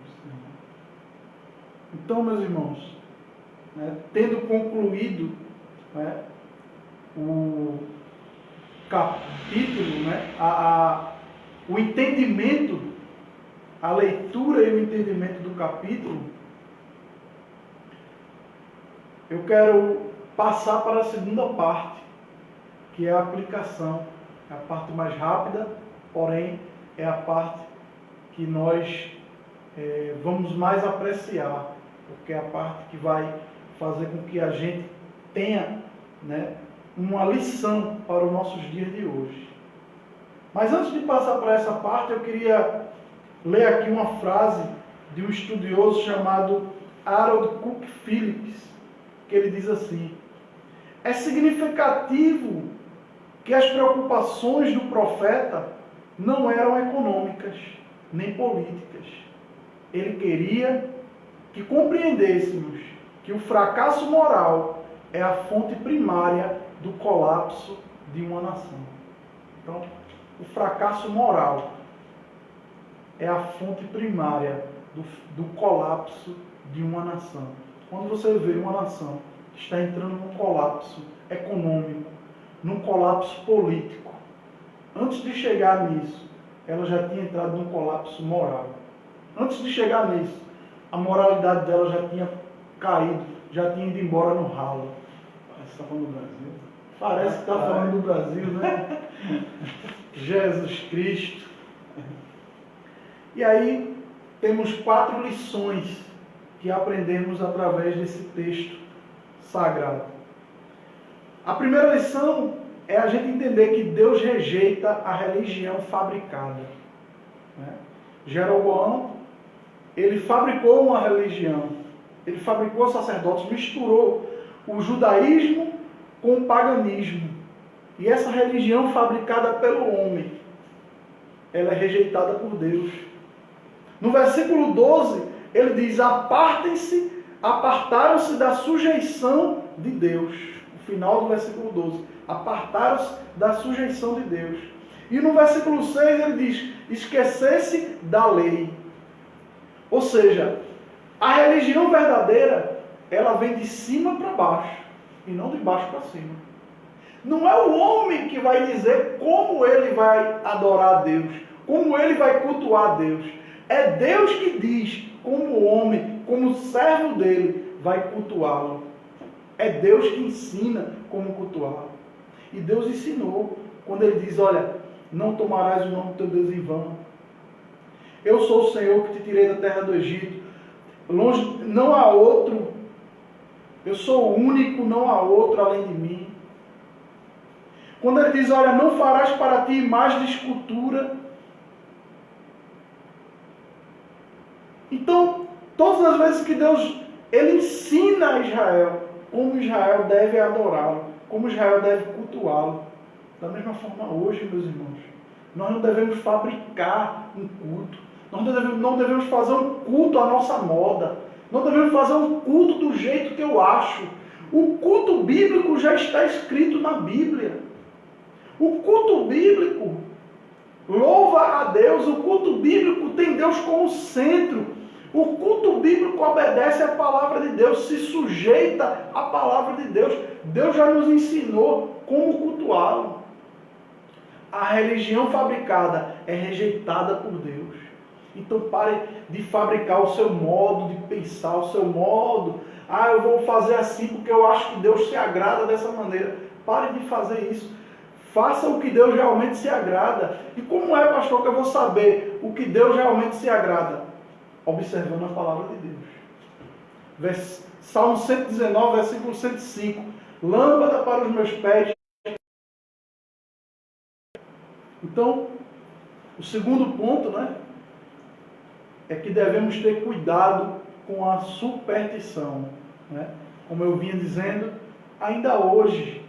Então, meus irmãos, né, tendo concluído, né, o capítulo, né, o entendimento, a leitura e o entendimento do capítulo, eu quero passar para a segunda parte, que é a aplicação. É a parte mais rápida, porém é a parte que nós vamos mais apreciar, porque é a parte que vai fazer com que a gente tenha, né, uma lição para os nossos dias de hoje. Mas antes de passar para essa parte, eu queria ler aqui uma frase de um estudioso chamado Harold Cook Phillips, que ele diz assim: é significativo que as preocupações do profeta não eram econômicas nem políticas. Ele queria que compreendêssemos que o fracasso moral é a fonte primária do colapso de uma nação. Então, o fracasso moral é a fonte primária do colapso de uma nação. Quando você vê uma nação que está entrando num colapso econômico, num colapso político, antes de chegar nisso, ela já tinha entrado num colapso moral. Antes de chegar nisso, a moralidade dela já tinha caído, já tinha ido embora no ralo. Você está falando do Brasil? Parece que está falando do Brasil, né? Jesus Cristo. E aí, temos 4 lições que aprendemos através desse texto sagrado. A primeira lição é a gente entender que Deus rejeita a religião fabricada. Né? Jeroboão, ele fabricou uma religião, ele fabricou sacerdotes, misturou o judaísmo com o paganismo. E essa religião fabricada pelo homem, ela é rejeitada por Deus. No versículo 12, ele diz: apartaram-se da sujeição de Deus. No final do versículo 12, apartaram-se da sujeição de Deus. E no versículo 6 ele diz: esquecer-se da lei. Ou seja, a religião verdadeira, ela vem de cima para baixo, e não de baixo para cima. Não é o homem que vai dizer como ele vai adorar a Deus, como ele vai cultuar a Deus. É Deus que diz como o homem, como servo dele, vai cultuá-lo. É Deus que ensina como cultuá-lo. E Deus ensinou quando ele diz: olha, não tomarás o nome do teu Deus em vão. Eu sou o Senhor que te tirei da terra do Egito. Longe, não há outro. Eu sou o único, não há outro além de mim. Quando ele diz: olha, não farás para ti imagem de escultura. Então, todas as vezes que Deus, ele ensina a Israel como Israel deve adorá-lo, como Israel deve cultuá-lo. Da mesma forma hoje, meus irmãos, nós não devemos fabricar um culto. Nós não devemos fazer um culto à nossa moda. Não devemos fazer um culto do jeito que eu acho. O culto bíblico já está escrito na Bíblia. O culto bíblico louva a Deus. O culto bíblico tem Deus como centro. O culto bíblico obedece à palavra de Deus, se sujeita à palavra de Deus. Deus já nos ensinou como cultuá-lo. A religião fabricada é rejeitada por Deus. Então pare de fabricar o seu modo de pensar, o seu modo. Eu vou fazer assim porque eu acho que Deus se agrada dessa maneira. Pare de fazer isso. Faça o que Deus realmente se agrada. E como é, pastor, que eu vou saber o que Deus realmente se agrada? Observando a palavra de Deus. Salmo 119, versículo 105. Lâmpada para os meus pés. Então, o segundo ponto, né, é que devemos ter cuidado com a superstição. Né? Como eu vinha dizendo, ainda hoje,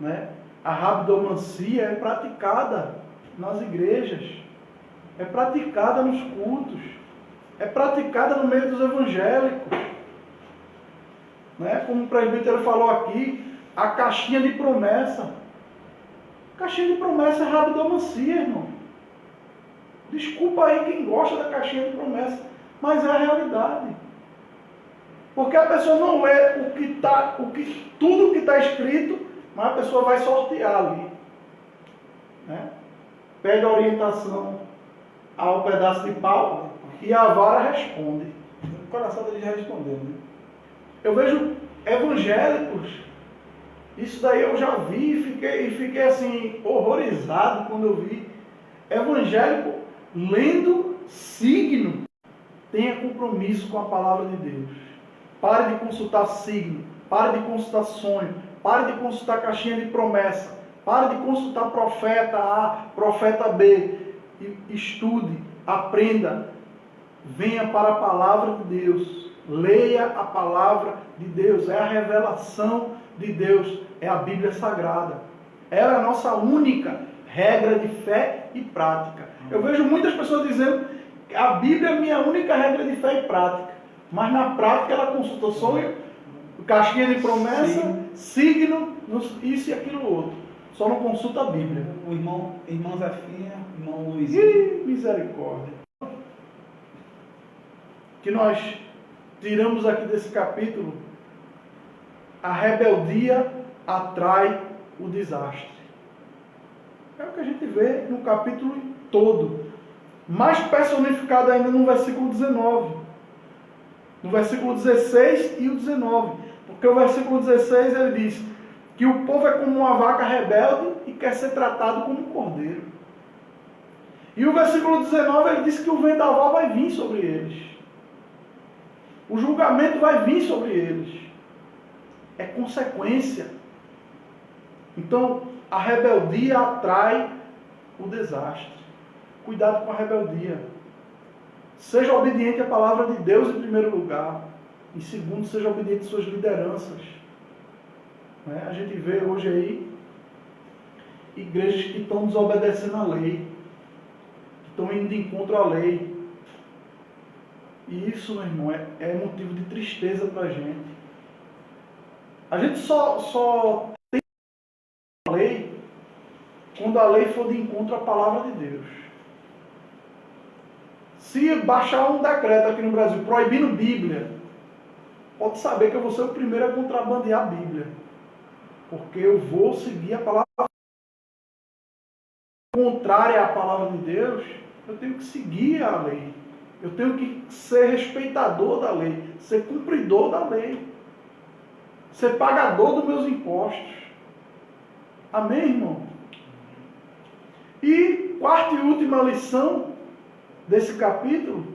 né, a rabdomancia é praticada nas igrejas, é praticada nos cultos, é praticada no meio dos evangélicos. Né? Como o presbítero falou aqui, a caixinha de promessa. Caixinha de promessa é rabdomancia, irmão. Desculpa aí quem gosta da caixinha de promessa, mas é a realidade. Porque a pessoa não lê tudo que está escrito, mas a pessoa vai sortear ali. Né? Pega a orientação ao pedaço de pau e a vara responde. O coração dele já respondeu, né? Eu vejo evangélicos, isso daí eu já vi e fiquei assim, horrorizado quando eu vi. Evangélico lendo signo. Tenha compromisso com a palavra de Deus. Pare de consultar signo. Pare de consultar sonho. Pare de consultar caixinha de promessa. Pare de consultar profeta A, profeta B. Estude, aprenda. Venha para a palavra de Deus. Leia a palavra de Deus. É a revelação de Deus. É a Bíblia Sagrada. Ela é a nossa única regra de fé e prática. Eu vejo muitas pessoas dizendo que a Bíblia é minha única regra de fé e prática. Mas na prática ela consulta sonho, caixinha de promessa, signo, isso e aquilo outro. Só não consulta a Bíblia. O irmão Zefinha, irmão Luiz. Misericórdia. Que nós tiramos aqui desse capítulo: a rebeldia atrai o desastre. É o que a gente vê no capítulo todo. Mais personificado ainda no versículo 19. No versículo 16 e o 19. Porque o versículo 16 ele diz que o povo é como uma vaca rebelde e quer ser tratado como um cordeiro. E o versículo 19 ele diz que o vendaval vai vir sobre eles. O julgamento vai vir sobre eles. É consequência. Então, a rebeldia atrai o desastre. Cuidado com a rebeldia. Seja obediente à palavra de Deus em primeiro lugar. E segundo, seja obediente às suas lideranças. A gente vê hoje aí igrejas que estão desobedecendo a lei. Que estão indo de encontro à lei. E isso, meu irmão, é motivo de tristeza para a gente. A gente só tem a lei quando a lei for de encontro à palavra de Deus. Se baixar um decreto aqui no Brasil proibindo Bíblia, pode saber que eu vou ser o primeiro a contrabandear a Bíblia. Porque eu vou seguir a palavra contrária à palavra de Deus. Eu tenho que seguir a lei. Eu tenho que ser respeitador da lei, ser cumpridor da lei, ser pagador dos meus impostos. Amém, irmão? E quarta e última lição desse capítulo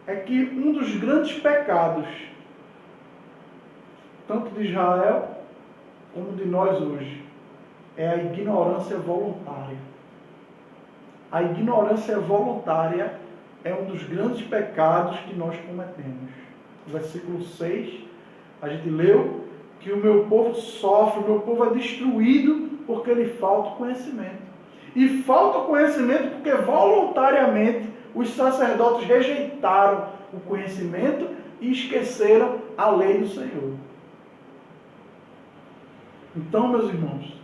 é que um dos grandes pecados, tanto de Israel como de nós hoje, é a ignorância voluntária. A ignorância voluntária é um dos grandes pecados que nós cometemos. No versículo 6, a gente leu que o meu povo sofre, o meu povo é destruído porque lhe falta conhecimento. E falta conhecimento porque voluntariamente os sacerdotes rejeitaram o conhecimento e esqueceram a lei do Senhor. Então, meus irmãos,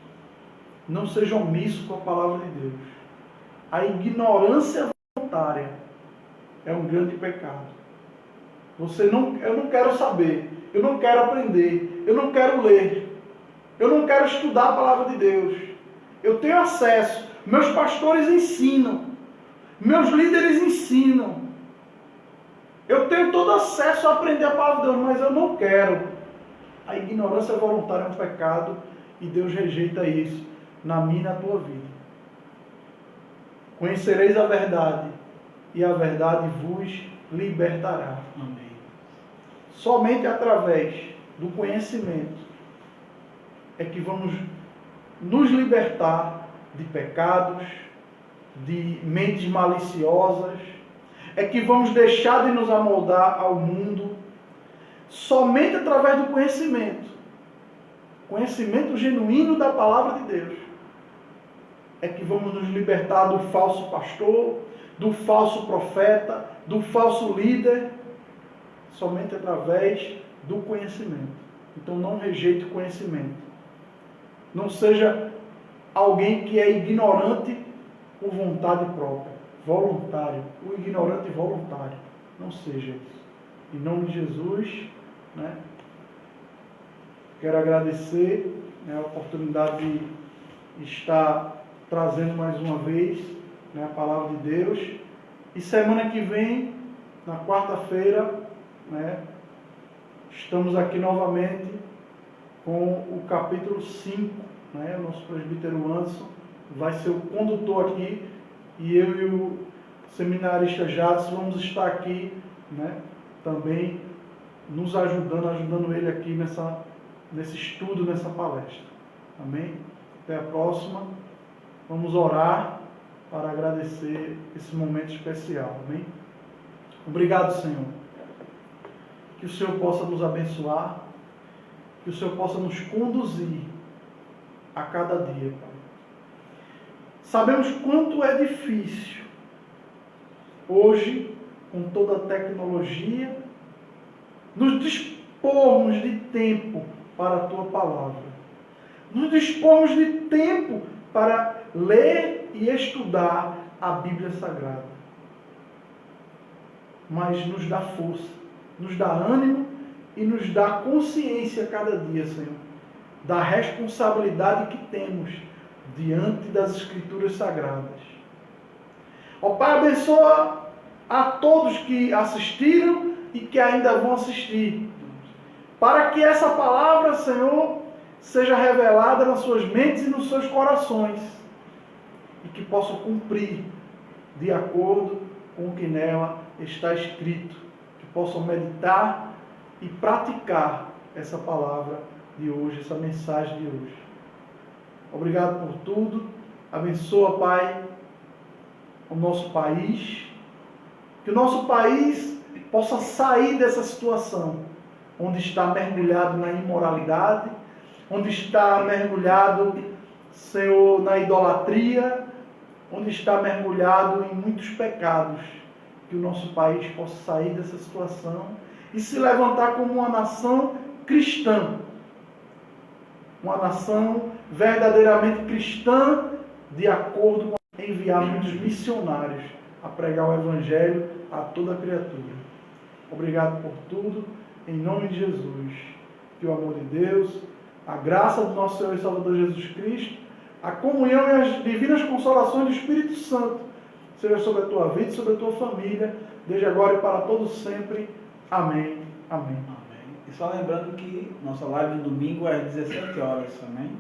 não sejam omissos com a palavra de Deus. A ignorância voluntária é um grande pecado. Eu não quero saber, eu não quero aprender, eu não quero ler, eu não quero estudar a palavra de Deus. Eu tenho acesso, meus pastores ensinam, meus líderes ensinam. Eu tenho todo acesso a aprender a palavra de Deus, mas eu não quero. A ignorância voluntária é um pecado e Deus rejeita isso na minha e na tua vida. Conhecereis a verdade e a verdade vos libertará. Amém. Somente através do conhecimento é que vamos nos libertar de pecados, de mentes maliciosas, é que vamos deixar de nos amoldar ao mundo. Somente através do conhecimento genuíno da palavra de Deus, é que vamos nos libertar do falso pastor, do falso profeta, do falso líder, somente através do conhecimento. Então não rejeite o conhecimento. Não seja alguém que é ignorante por vontade própria, voluntário, o ignorante voluntário. Não seja isso. Em nome de Jesus, quero agradecer a oportunidade de estar trazendo mais uma vez a palavra de Deus. E semana que vem, na quarta-feira, estamos aqui novamente com o capítulo 5. O nosso presbítero Anderson vai ser o condutor aqui, e eu e o seminarista Jadson vamos estar aqui também nos ajudando ele aqui nesse estudo, nessa palestra. Amém? Até a próxima. Vamos orar para agradecer esse momento especial. Amém? Obrigado, Senhor. Que o Senhor possa nos abençoar, que o Senhor possa nos conduzir a cada dia, Pai. Sabemos quanto é difícil hoje, com toda a tecnologia, nos dispormos de tempo para a Tua Palavra. Nos dispormos de tempo para ler e estudar a Bíblia Sagrada. Mas nos dá força, nos dá ânimo e nos dá consciência a cada dia, Senhor, da responsabilidade que temos diante das Escrituras Sagradas. Ó Pai, abençoa a todos que assistiram e que ainda vão assistir, para que essa palavra, Senhor, seja revelada nas suas mentes e nos seus corações, e que possam cumprir de acordo com o que nela está escrito, que possam meditar e praticar essa palavra de hoje, essa mensagem de hoje. Obrigado por tudo. Abençoa, Pai, o nosso país, que o nosso país possa sair dessa situação, onde está mergulhado na imoralidade, onde está mergulhado, Senhor, na idolatria, onde está mergulhado em muitos pecados. Que o nosso país possa sair dessa situação e se levantar como uma nação cristã, uma nação verdadeiramente cristã, de acordo com enviar muitos missionários a pregar o Evangelho a toda criatura. Obrigado por tudo, em nome de Jesus. Que o amor de Deus, a graça do nosso Senhor e Salvador Jesus Cristo, a comunhão e as divinas consolações do Espírito Santo seja sobre a tua vida e sobre a tua família, desde agora e para todos sempre. Amém. Amém. Amém. E só lembrando que nossa live de domingo é às 17 horas, amém?